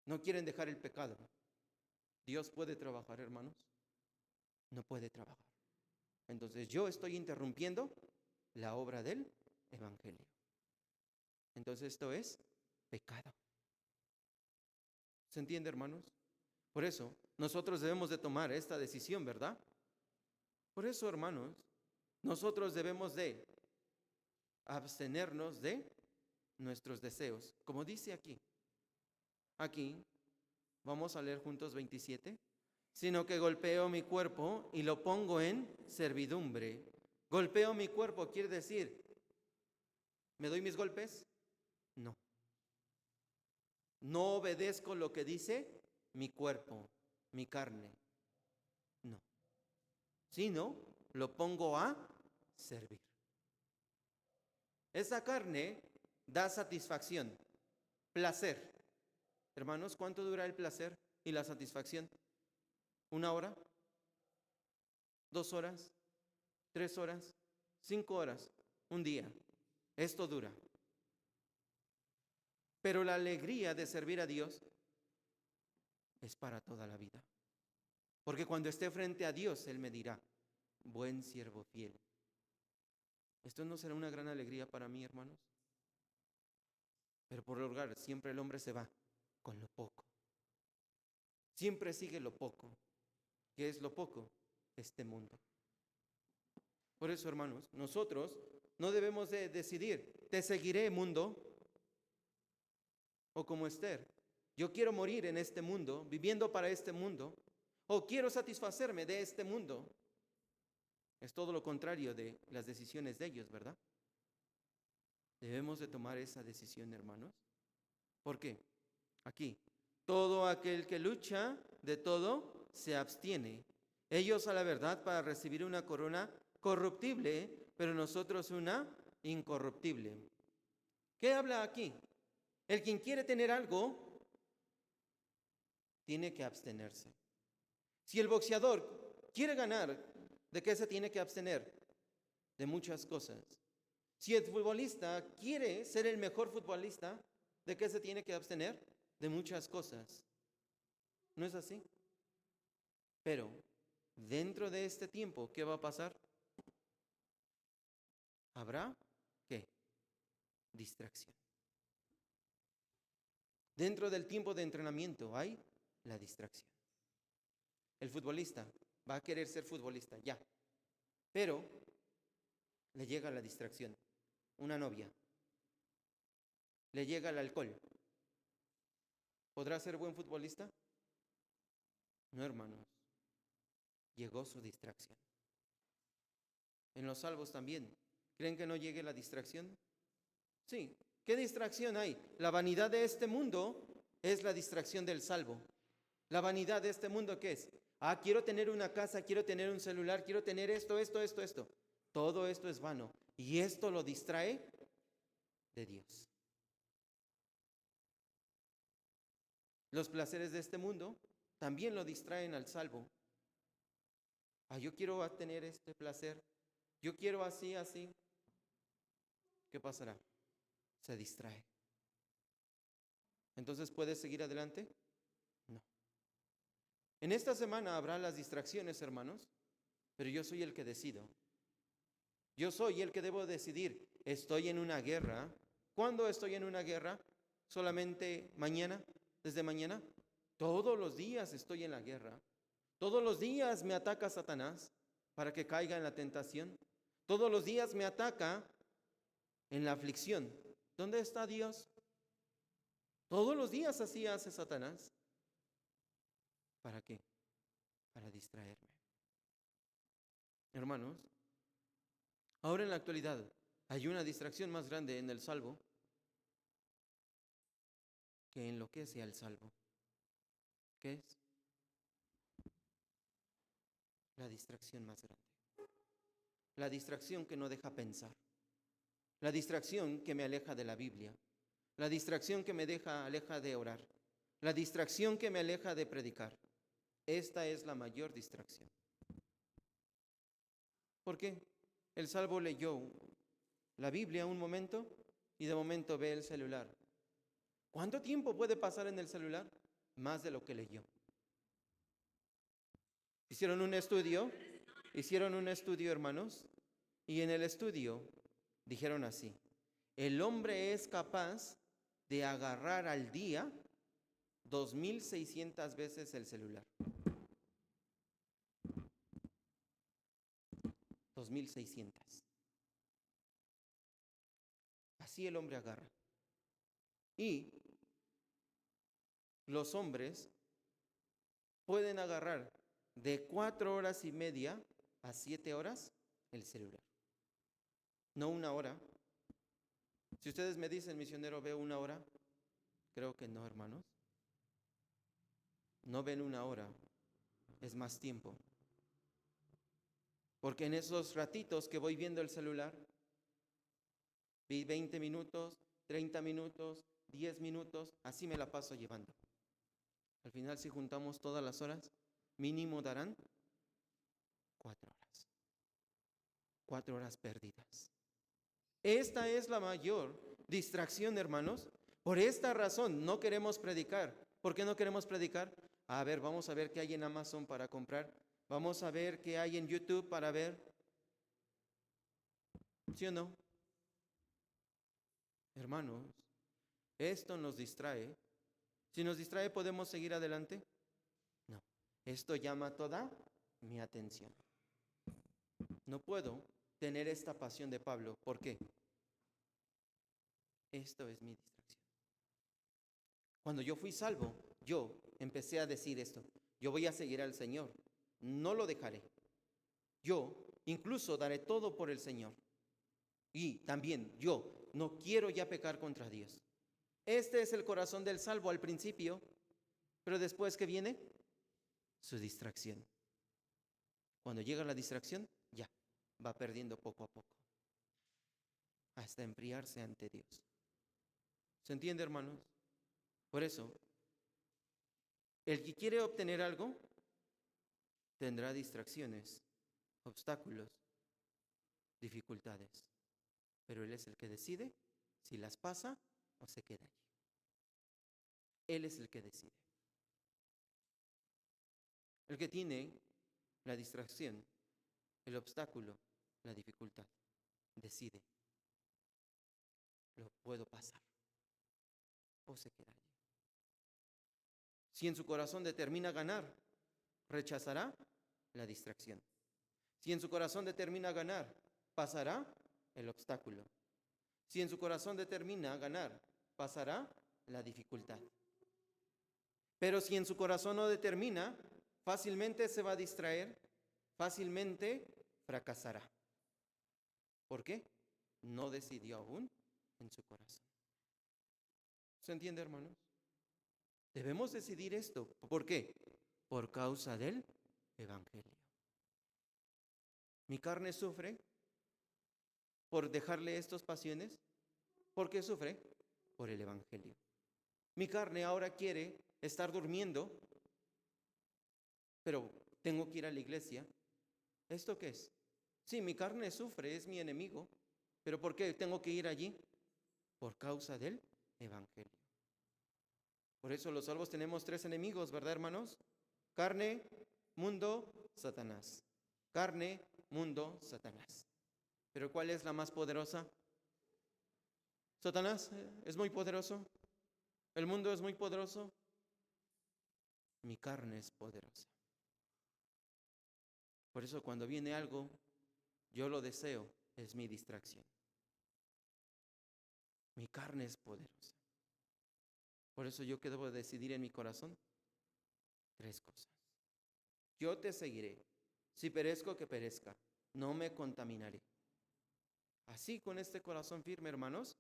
no quieren dejar el pecado. ¿Dios puede trabajar, hermanos? No puede trabajar. Entonces yo estoy interrumpiendo la obra del Evangelio. Entonces esto es pecado. ¿Se entiende, hermanos? Por eso nosotros debemos de tomar esta decisión, ¿verdad? Por eso, hermanos, nosotros debemos de abstenernos de nuestros deseos. Como dice aquí. Aquí, vamos a leer juntos 27. Sino que golpeo mi cuerpo y lo pongo en servidumbre. Golpeo mi cuerpo quiere decir, ¿me doy mis golpes? No. No obedezco lo que dice mi cuerpo, mi carne. No. Sino lo pongo a servir. Esa carne da satisfacción, placer. Hermanos, ¿cuánto dura el placer y la satisfacción? ¿1 hora? ¿2 horas? ¿3 horas? ¿5 horas? Un día. Esto dura. Pero la alegría de servir a Dios es para toda la vida. Porque cuando esté frente a Dios, Él me dirá, buen siervo fiel. ¿Esto no será una gran alegría para mí, hermanos? Pero por lo general, siempre el hombre se va con lo poco. Siempre sigue lo poco. ¿Qué es lo poco? Este mundo. Por eso, hermanos, nosotros no debemos de decidir, te seguiré, mundo. O como Esther, yo quiero morir en este mundo, viviendo para este mundo, o quiero satisfacerme de este mundo. Es todo lo contrario de las decisiones de ellos, ¿verdad? Debemos de tomar esa decisión, hermanos. ¿Por qué? Aquí, todo aquel que lucha de todo se abstiene. Ellos a la verdad para recibir una corona corruptible, pero nosotros una incorruptible. ¿Qué habla aquí? El quien quiere tener algo, tiene que abstenerse. Si el boxeador quiere ganar, ¿de qué se tiene que abstener? De muchas cosas. Si el futbolista quiere ser el mejor futbolista, ¿de qué se tiene que abstener? De muchas cosas. ¿No es así? Pero dentro de este tiempo, ¿qué va a pasar? ¿Habrá qué? Distracción. Dentro del tiempo de entrenamiento hay la distracción. El futbolista va a querer ser futbolista, ya. Pero le llega la distracción. Una novia. Le llega el alcohol. ¿Podrá ser buen futbolista? No, hermanos. llegó su distracción. En los salvos también. ¿Creen que no llegue la distracción? Sí. ¿Qué distracción hay? La vanidad de este mundo es la distracción del salvo. La vanidad de este mundo, ¿qué es? Quiero tener una casa, quiero tener un celular, quiero tener esto. Todo esto es vano. Y esto lo distrae de Dios. Los placeres de este mundo también lo distraen al salvo. Yo quiero tener este placer. Yo quiero así. ¿Qué pasará? Se distrae. Entonces, ¿puedes seguir adelante? No. En esta semana habrá las distracciones, hermanos, pero yo soy el que decido. Yo soy el que debo decidir. Estoy en una guerra. ¿Cuándo estoy en una guerra? ¿Solamente mañana? ¿Desde mañana? Todos los días estoy en la guerra. Todos los días me ataca Satanás para que caiga en la tentación. Todos los días me ataca en la aflicción. ¿Dónde está Dios? Todos los días así hace Satanás. ¿Para qué? Para distraerme. Hermanos, ahora en la actualidad hay una distracción más grande en el salvo que enloquece al salvo. ¿Qué es? La distracción más grande. La distracción que no deja pensar. La distracción que me aleja de la Biblia. La distracción que me aleja de orar. La distracción que me aleja de predicar. Esta es la mayor distracción. ¿Por qué? El salvo leyó la Biblia un momento y de momento ve el celular. ¿Cuánto tiempo puede pasar en el celular? Más de lo que leyó. Hicieron un estudio, hermanos, y en el estudio dijeron así: el hombre es capaz de agarrar al día 2,600 veces el celular. 2,600. Así el hombre agarra. Y los hombres pueden agarrar de 4 horas y media a 7 horas el celular. No 1 hora. Si ustedes me dicen, misionero, ¿veo 1 hora? Creo que no, hermanos. No ven 1 hora. Es más tiempo. Porque en esos ratitos que voy viendo el celular, vi 20 minutos, 30 minutos, 10 minutos, así me la paso llevando. Al final, si juntamos todas las horas, mínimo darán 4 horas. 4 horas perdidas. Esta es la mayor distracción, hermanos. Por esta razón no queremos predicar. ¿Por qué no queremos predicar? Vamos a ver qué hay en Amazon para comprar. Vamos a ver qué hay en YouTube para ver. ¿Sí o no? Hermanos, esto nos distrae. Si nos distrae, ¿podemos seguir adelante? No. Esto llama toda mi atención. No puedo tener esta pasión de Pablo. ¿Por qué? Esto es mi distracción. Cuando yo fui salvo, yo empecé a decir esto: yo voy a seguir al Señor, no lo dejaré. Yo incluso daré todo por el Señor. Y también yo no quiero ya pecar contra Dios. Este es el corazón del salvo al principio, pero después, ¿qué viene? Su distracción. Cuando llega la distracción, ya va perdiendo poco a poco, hasta enfriarse ante Dios. ¿Se entiende, hermanos? Por eso, el que quiere obtener algo tendrá distracciones, obstáculos, dificultades. Pero Él es el que decide si las pasa o se queda allí. Él es el que decide. El que tiene la distracción, el obstáculo, la dificultad, decide: lo puedo pasar o se queda allí. Si en su corazón determina ganar, rechazará la distracción. Si en su corazón determina ganar, pasará el obstáculo. Si en su corazón determina ganar, pasará la dificultad. Pero si en su corazón no determina, fácilmente se va a distraer fácilmente fracasará. ¿Por qué? No decidió aún en su corazón. ¿Se entiende, hermanos? Debemos decidir esto. ¿Por qué? Por causa del Evangelio. Mi carne sufre por dejarle estas pasiones. ¿Por qué sufre? Por el Evangelio. Mi carne ahora quiere estar durmiendo, pero tengo que ir a la iglesia. ¿Esto qué es? Sí, mi carne sufre, es mi enemigo, pero ¿por qué tengo que ir allí? Por causa del Evangelio. Por eso los salvos tenemos 3 enemigos, ¿verdad, hermanos? Carne, mundo, Satanás. Carne, mundo, Satanás. ¿Pero cuál es la más poderosa? Satanás es muy poderoso. El mundo es muy poderoso. Mi carne es poderosa. Por eso cuando viene algo, yo lo deseo, es mi distracción. Mi carne es poderosa. Por eso yo que debo decidir en mi corazón 3 cosas. Yo te seguiré. Si perezco, que perezca. No me contaminaré. Así, con este corazón firme, hermanos,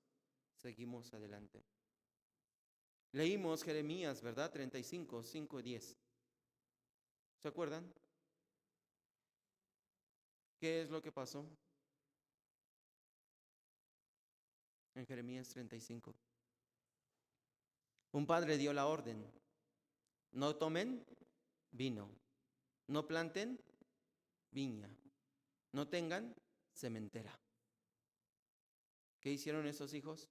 seguimos adelante. Leímos Jeremías, ¿verdad? 35, 5 y 10. ¿Se acuerdan? ¿Qué es lo que pasó? En Jeremías 35. Un padre dio la orden: no tomen vino, no planten viña, no tengan sementera. ¿Qué hicieron esos hijos?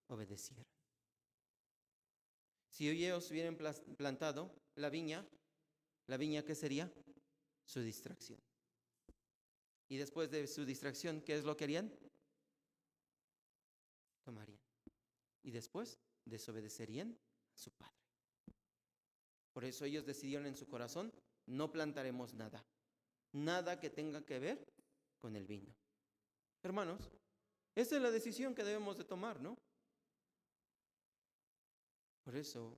Obedecieron. Si ellos hubieran plantado la viña, ¿qué sería? Su distracción. Y después de su distracción, ¿qué es lo que harían? Tomarían. Y después desobedecerían a su padre. Por eso ellos decidieron en su corazón: no plantaremos nada. Nada que tenga que ver con el vino. Hermanos, esa es la decisión que debemos de tomar, ¿no? Por eso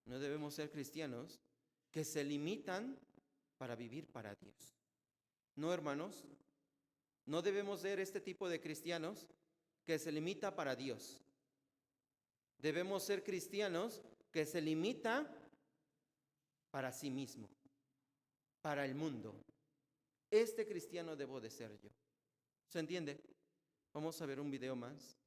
no debemos ser cristianos que se limitan para vivir para Dios. No, hermanos, no debemos ser este tipo de cristianos que se limita para Dios. Debemos ser cristianos que se limita para sí mismo, para el mundo. Este cristiano debo de ser yo. ¿Se entiende? Vamos a ver un video más.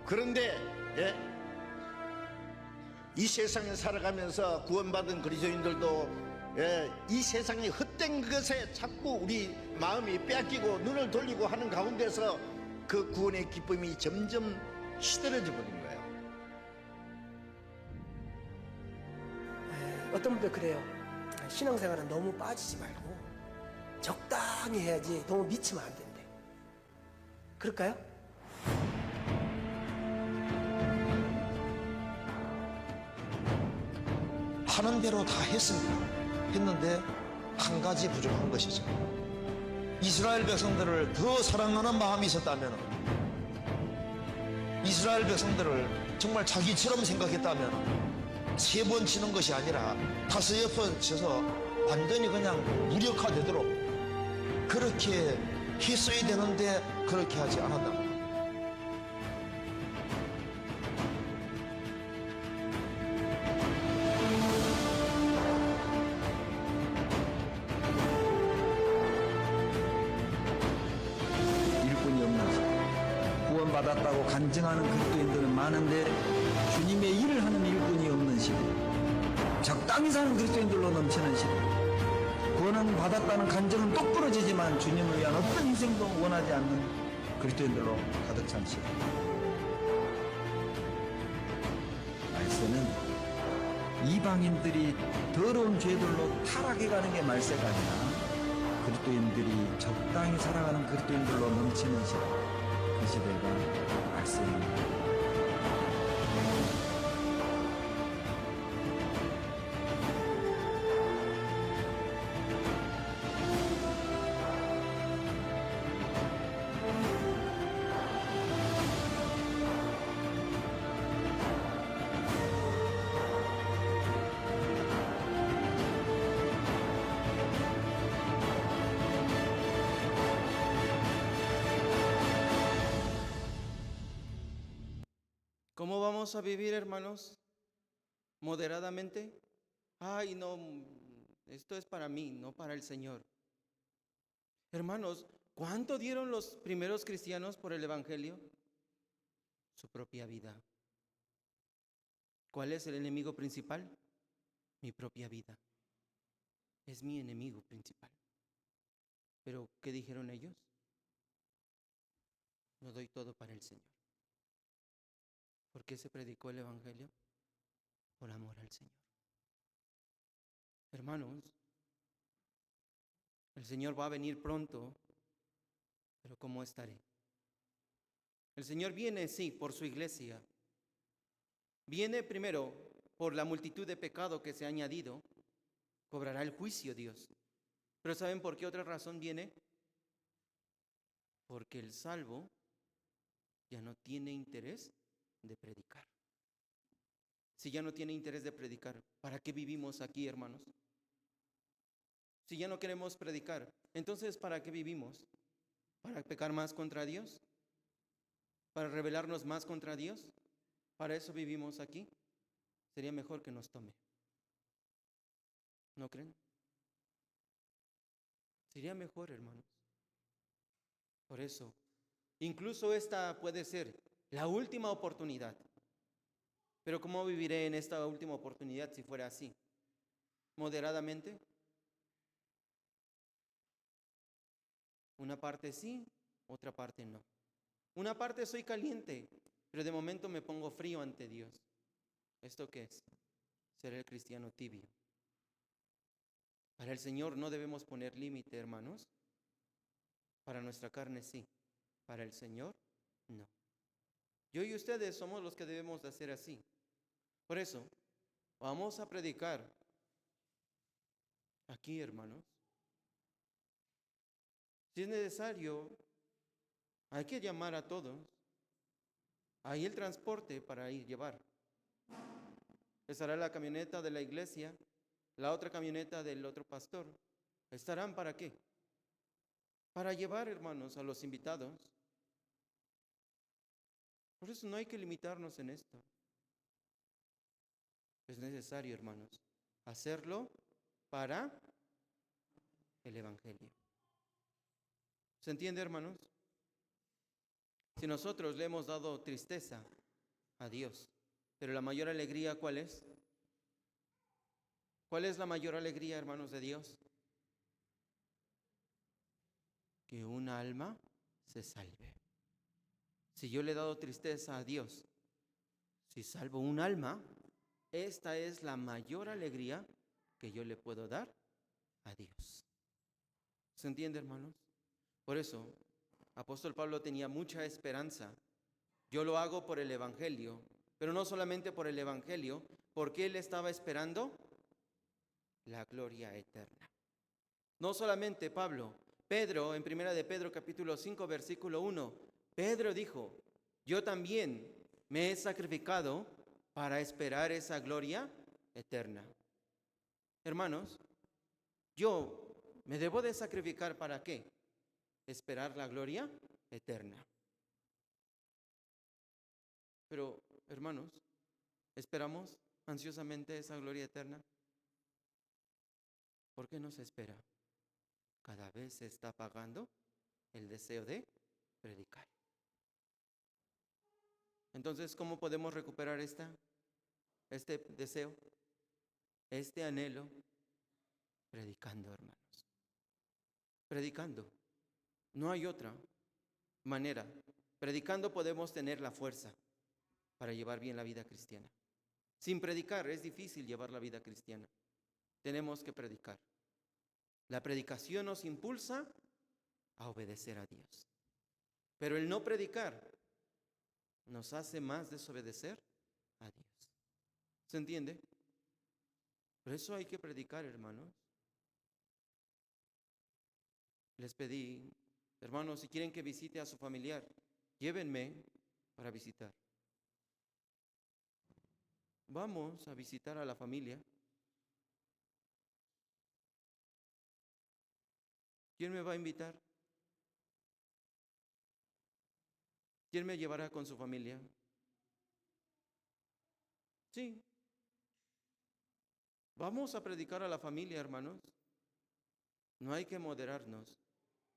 그런데 이 세상에 살아가면서 구원받은 그리스도인들도 이 세상의 헛된 것에 자꾸 우리 마음이 뺏기고 눈을 돌리고 하는 가운데서 그 구원의 기쁨이 점점 시들어져 버린 거예요. 어떤 분들 그래요. 신앙생활은 너무 빠지지 말고 적당히 해야지 너무 미치면 안 된대. 그럴까요? 하는 대로 다 했습니다. 했는데 한 가지 부족한 것이죠. 이스라엘 백성들을 더 사랑하는 마음이 있었다면, 이스라엘 백성들을 정말 자기처럼 생각했다면 3번 치는 것이 아니라 5-6번 쳐서 완전히 그냥 무력화되도록 그렇게 했어야 되는데 그렇게 하지 않았다. 일꾼이 없는 시대, 구원받았다고 간증하는 그리스도인들은 많은데 주님의 일을 하는 일꾼이 없는 시대, 적당히 사는 그리스도인들로 넘치는 시대, 구원은 받았다는 간증은 똑부러지지만 주님을 위한 어떤 희생도 원하지 않는 그리스도인들로 가득 찬 시대. 말세는 이방인들이 더러운 죄들로 타락해가는 게 말세가 아니라 그리스도인들이 적당히 살아가는 그리스도인들로 넘치는 시대, 그 시대가 말세입니다. ¿Cómo vamos a vivir, hermanos? Moderadamente. Ay, no, esto es para mí, no para el Señor. Hermanos, ¿cuánto dieron los primeros cristianos por el Evangelio? Su propia vida. ¿Cuál es el enemigo principal? Mi propia vida. Es mi enemigo principal. Pero, ¿qué dijeron ellos? Lo doy todo para el Señor. ¿Por qué se predicó el Evangelio? Por amor al Señor. Hermanos, el Señor va a venir pronto, pero ¿cómo estaré? El Señor viene, sí, por su iglesia. Viene primero por la multitud de pecado que se ha añadido. Cobrará el juicio Dios. Pero ¿saben por qué otra razón viene? Porque el salvo ya no tiene interés de predicar. Si ya no tiene interés de predicar, ¿para qué vivimos aquí, hermanos? Si ya no queremos predicar, entonces ¿para qué vivimos? ¿Para pecar más contra Dios? ¿Para rebelarnos más contra Dios? ¿Para eso vivimos aquí? Sería mejor que nos tome. ¿No creen? Sería mejor, hermanos. Por eso, incluso esta puede ser la última oportunidad. Pero ¿cómo viviré en esta última oportunidad si fuera así? ¿Moderadamente? Una parte sí, otra parte no. Una parte soy caliente, pero de momento me pongo frío ante Dios. ¿Esto qué es? Ser el cristiano tibio. Para el Señor no debemos poner límite, hermanos. Para nuestra carne sí, para el Señor no. Yo y ustedes somos los que debemos de hacer así. Por eso, vamos a predicar aquí, hermanos. Si es necesario, hay que llamar a todos. Hay el transporte para ir llevar. Estará la camioneta de la iglesia, la otra camioneta del otro pastor. ¿Estarán para qué? Para llevar, hermanos, a los invitados. Por eso no hay que limitarnos en esto. Es necesario, hermanos, hacerlo para el Evangelio. ¿Se entiende, hermanos? Si nosotros le hemos dado tristeza a Dios, pero la mayor alegría, ¿cuál es? ¿Cuál es la mayor alegría, hermanos de Dios? Que un alma se salve. Si yo le he dado tristeza a Dios, si salvo un alma, esta es la mayor alegría que yo le puedo dar a Dios. ¿Se entiende, hermanos? Por eso, apóstol Pablo tenía mucha esperanza. Yo lo hago por el Evangelio, pero no solamente por el Evangelio, porque él estaba esperando la gloria eterna. No solamente Pablo, Pedro, en 1 de Pedro capítulo 5, versículo 1, Pedro dijo, yo también me he sacrificado para esperar esa gloria eterna. Hermanos, yo me debo de sacrificar ¿para qué? Esperar la gloria eterna. Pero, hermanos, ¿esperamos ansiosamente esa gloria eterna? ¿Por qué no se espera? Cada vez se está apagando el deseo de predicar. Entonces, ¿cómo podemos recuperar este deseo, este anhelo? Predicando, hermanos. Predicando. No hay otra manera. Predicando podemos tener la fuerza para llevar bien la vida cristiana. Sin predicar es difícil llevar la vida cristiana. Tenemos que predicar. La predicación nos impulsa a obedecer a Dios. Pero el no predicar nos hace más desobedecer a Dios. ¿Se entiende? Por eso hay que predicar, hermanos. Les pedí, hermanos, si quieren que visite a su familiar, llévenme para visitar. Vamos a visitar a la familia. ¿Quién me va a invitar? ¿Quién me llevará con su familia? Sí. Vamos a predicar a la familia, hermanos. No hay que moderarnos.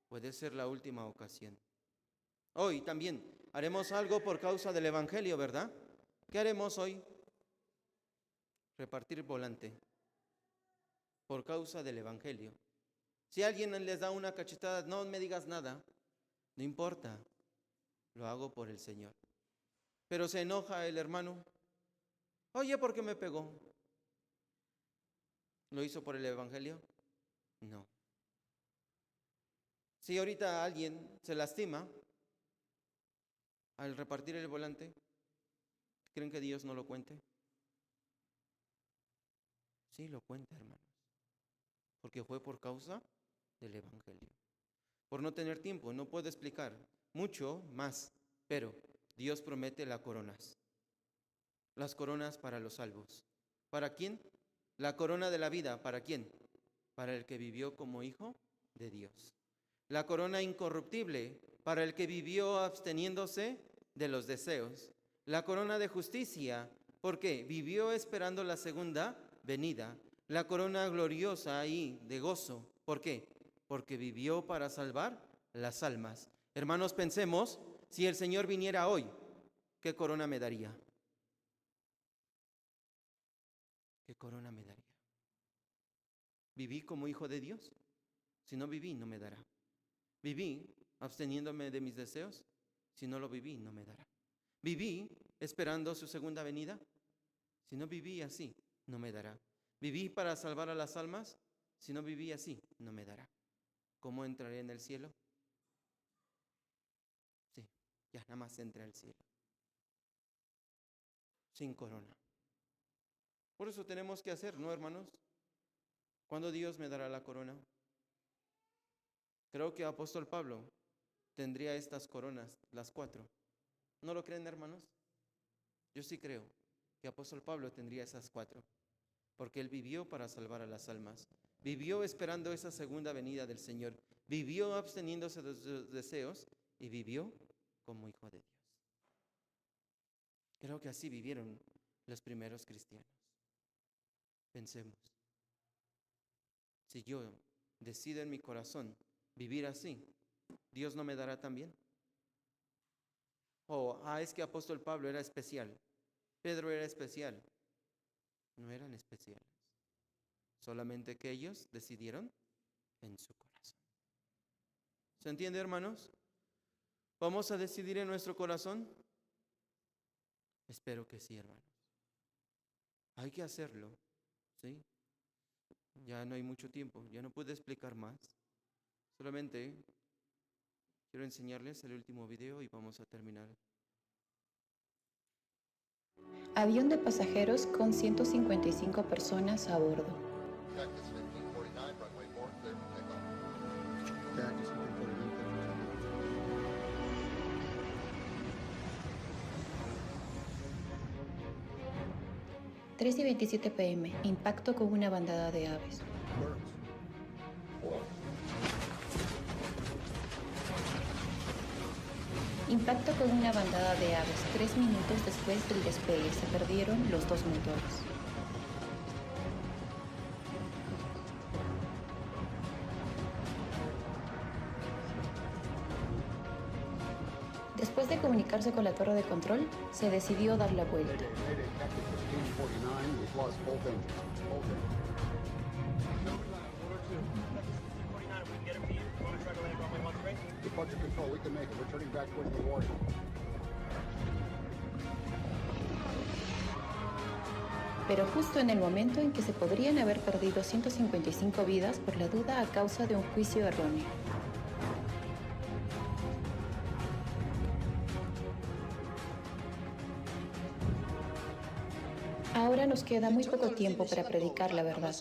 Puede ser la última ocasión. Hoy también haremos algo por causa del Evangelio, ¿verdad? ¿Qué haremos hoy? Repartir volante. Por causa del Evangelio. Si alguien les da una cachetada, no me digas nada. No importa. Lo hago por el Señor. Pero se enoja el hermano. Oye, ¿por qué me pegó? ¿Lo hizo por el Evangelio? No. Si ahorita alguien se lastima al repartir el volante, ¿creen que Dios no lo cuente? Sí, lo cuenta, hermanos. Porque fue por causa del Evangelio. Por no tener tiempo, no puedo explicar mucho más, pero Dios promete las coronas para los salvos. ¿Para quién? La corona de la vida, ¿para quién? Para el que vivió como hijo de Dios. La corona incorruptible, para el que vivió absteniéndose de los deseos. La corona de justicia, porque vivió esperando la segunda venida. La corona gloriosa ahí de gozo, ¿por qué? Porque vivió para salvar las almas. Hermanos, pensemos, si el Señor viniera hoy, ¿qué corona me daría? ¿Qué corona me daría? ¿Viví como hijo de Dios? Si no viví, no me dará. ¿Viví absteniéndome de mis deseos? Si no lo viví, no me dará. ¿Viví esperando su segunda venida? Si no viví así, no me dará. ¿Viví para salvar a las almas? Si no viví así, no me dará. ¿Cómo entraré en el cielo? Sí, ya nada más entré al cielo. Sin corona. Por eso tenemos que hacer, ¿no, hermanos? ¿Cuándo Dios me dará la corona? Creo que apóstol Pablo tendría estas coronas, las 4. ¿No lo creen, hermanos? Yo sí creo que apóstol Pablo tendría esas 4, porque él vivió para salvar a las almas. Vivió esperando esa segunda venida del Señor. Vivió absteniéndose de sus deseos y vivió como hijo de Dios. Creo que así vivieron los primeros cristianos. Pensemos. Si yo decido en mi corazón vivir así, ¿Dios no me dará también? Es que apóstol Pablo era especial, Pedro era especial. No eran especiales, solamente que ellos decidieron en su corazón. ¿Se entiende, hermanos? ¿Vamos a decidir en nuestro corazón? Espero que sí, hermanos. Hay que hacerlo, ¿sí? Ya no hay mucho tiempo, ya no puedo explicar más. Solamente quiero enseñarles el último video y vamos a terminar. Avión de pasajeros con 155 personas a bordo. Cactus 1549, runway 4, clear for takeoff. Cactus 1549. 3:27 p.m. Impacto con una bandada de aves. Impacto con una bandada de aves. 3 minutos después del despegue se perdieron los 2 motores. Después de comunicarse con la torre de control, se decidió dar la vuelta. Pero justo en el momento en que se podrían haber perdido 155 vidas por la duda a causa de un juicio erróneo. Ahora nos queda muy poco tiempo para predicar la verdad.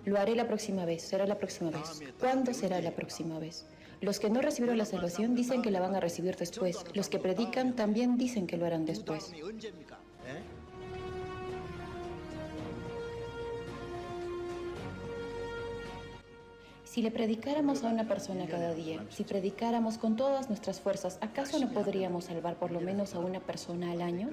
Lo haré la próxima vez, será la próxima vez. ¿Cuándo será la próxima vez? Los que no recibieron la salvación dicen que la van a recibir después. Los que predican también dicen que lo harán después. Si le predicáramos a una persona cada día, si predicáramos con todas nuestras fuerzas, ¿acaso no podríamos salvar por lo menos a una persona al año?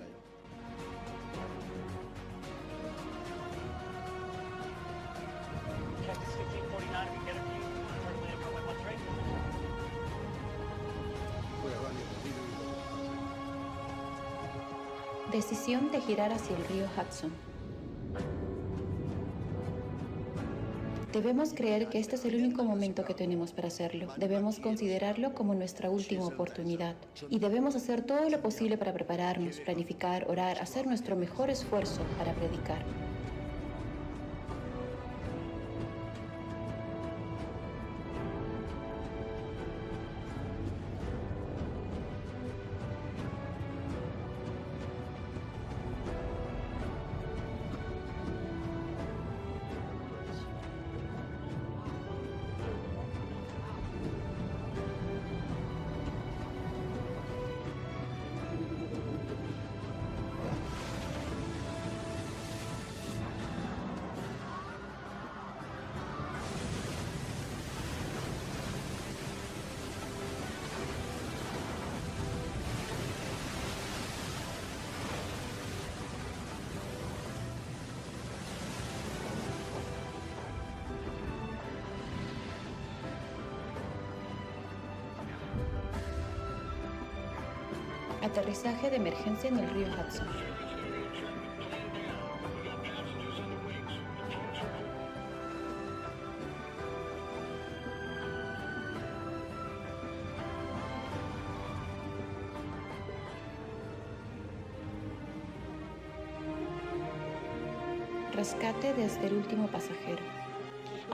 Decisión de girar hacia el río Hudson. Debemos creer que este es el único momento que tenemos para hacerlo. Debemos considerarlo como nuestra última oportunidad. Y debemos hacer todo lo posible para prepararnos, planificar, orar, hacer nuestro mejor esfuerzo para predicar. Aterrizaje de emergencia en el río Hudson. Rescate desde el último pasajero.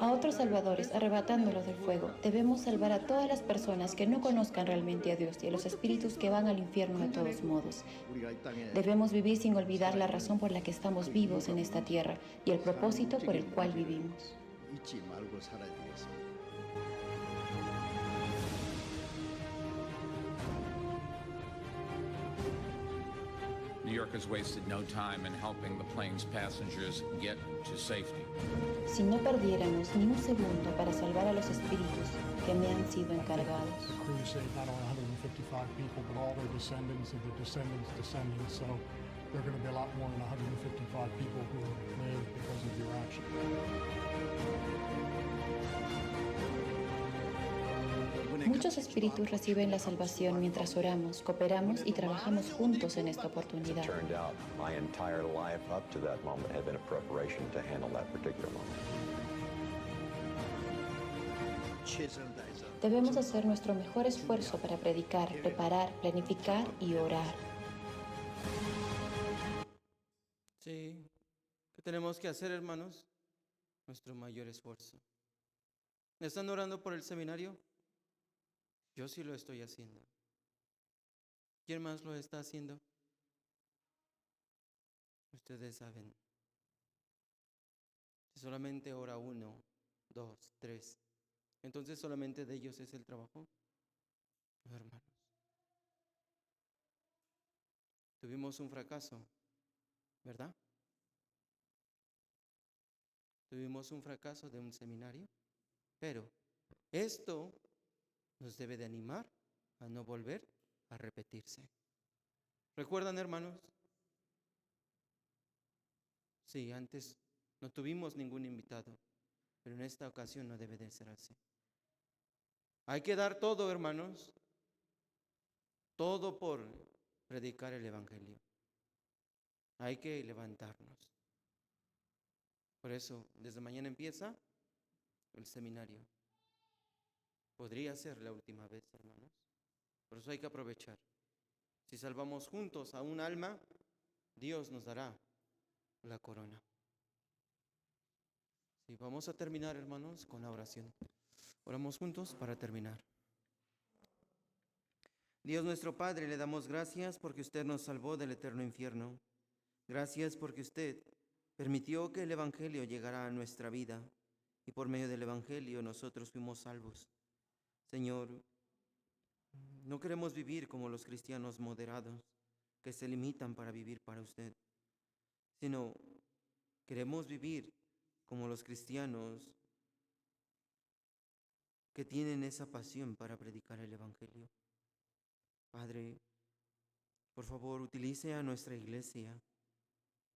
A otros salvadores, arrebatándolos del fuego. Debemos salvar a todas las personas que no conozcan realmente a Dios y a los espíritus que van al infierno de todos modos. Debemos vivir sin olvidar la razón por la que estamos vivos en esta tierra y el propósito por el cual vivimos. New York has wasted no time in helping the plane's passengers get to safety. Si no perdiéramos ni un segundo para salvar a los espíritus que me han sido encargados. The crew saved not only 155 people, but all their descendants and their descendants' descendants. So there are going to be a lot more than 155 people who live because of your action. Muchos espíritus reciben la salvación mientras oramos, cooperamos y trabajamos juntos en esta oportunidad. Turned out my entire life up to that moment had been a preparation to handle that particular moment. Debemos hacer nuestro mejor esfuerzo para predicar, preparar, planificar y orar. Sí, ¿qué tenemos que hacer, hermanos? Nuestro mayor esfuerzo. ¿Están orando por el seminario? Yo sí lo estoy haciendo. ¿Quién más lo está haciendo? Ustedes saben. Si solamente ora 1, 2, 3, entonces solamente de ellos es el trabajo. No, hermanos. Tuvimos un fracaso, ¿verdad? Tuvimos un fracaso de un seminario, pero esto nos debe de animar a no volver a repetirse. ¿Recuerdan, hermanos? Sí, antes no tuvimos ningún invitado, pero en esta ocasión no debe de ser así. Hay que dar todo, hermanos, todo por predicar el Evangelio. Hay que levantarnos. Por eso, desde mañana empieza el seminario. Podría ser la última vez, hermanos. Por eso hay que aprovechar. Si salvamos juntos a un alma, Dios nos dará la corona. Sí, vamos a terminar, hermanos, con la oración. Oramos juntos para terminar. Dios nuestro Padre, le damos gracias porque usted nos salvó del eterno infierno. Gracias porque usted permitió que el Evangelio llegara a nuestra vida y por medio del Evangelio nosotros fuimos salvos. Señor, no queremos vivir como los cristianos moderados que se limitan para vivir para usted, sino queremos vivir como los cristianos que tienen esa pasión para predicar el Evangelio. Padre, por favor, utilice a nuestra iglesia.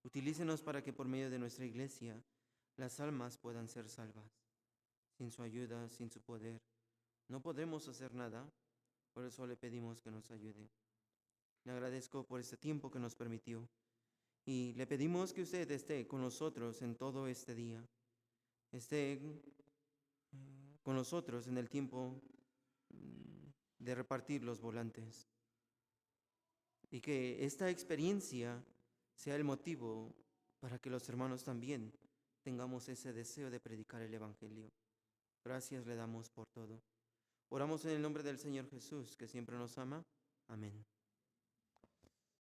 Utilícenos para que por medio de nuestra iglesia las almas puedan ser salvas. Sin su ayuda, sin su poder, no podemos hacer nada, por eso le pedimos que nos ayude. Le agradezco por este tiempo que nos permitió y le pedimos que usted esté con nosotros en todo este día. Esté con nosotros en el tiempo de repartir los volantes. Y que esta experiencia sea el motivo para que los hermanos también tengamos ese deseo de predicar el Evangelio. Gracias le damos por todo. Oramos en el nombre del Señor Jesús, que siempre nos ama. Amén.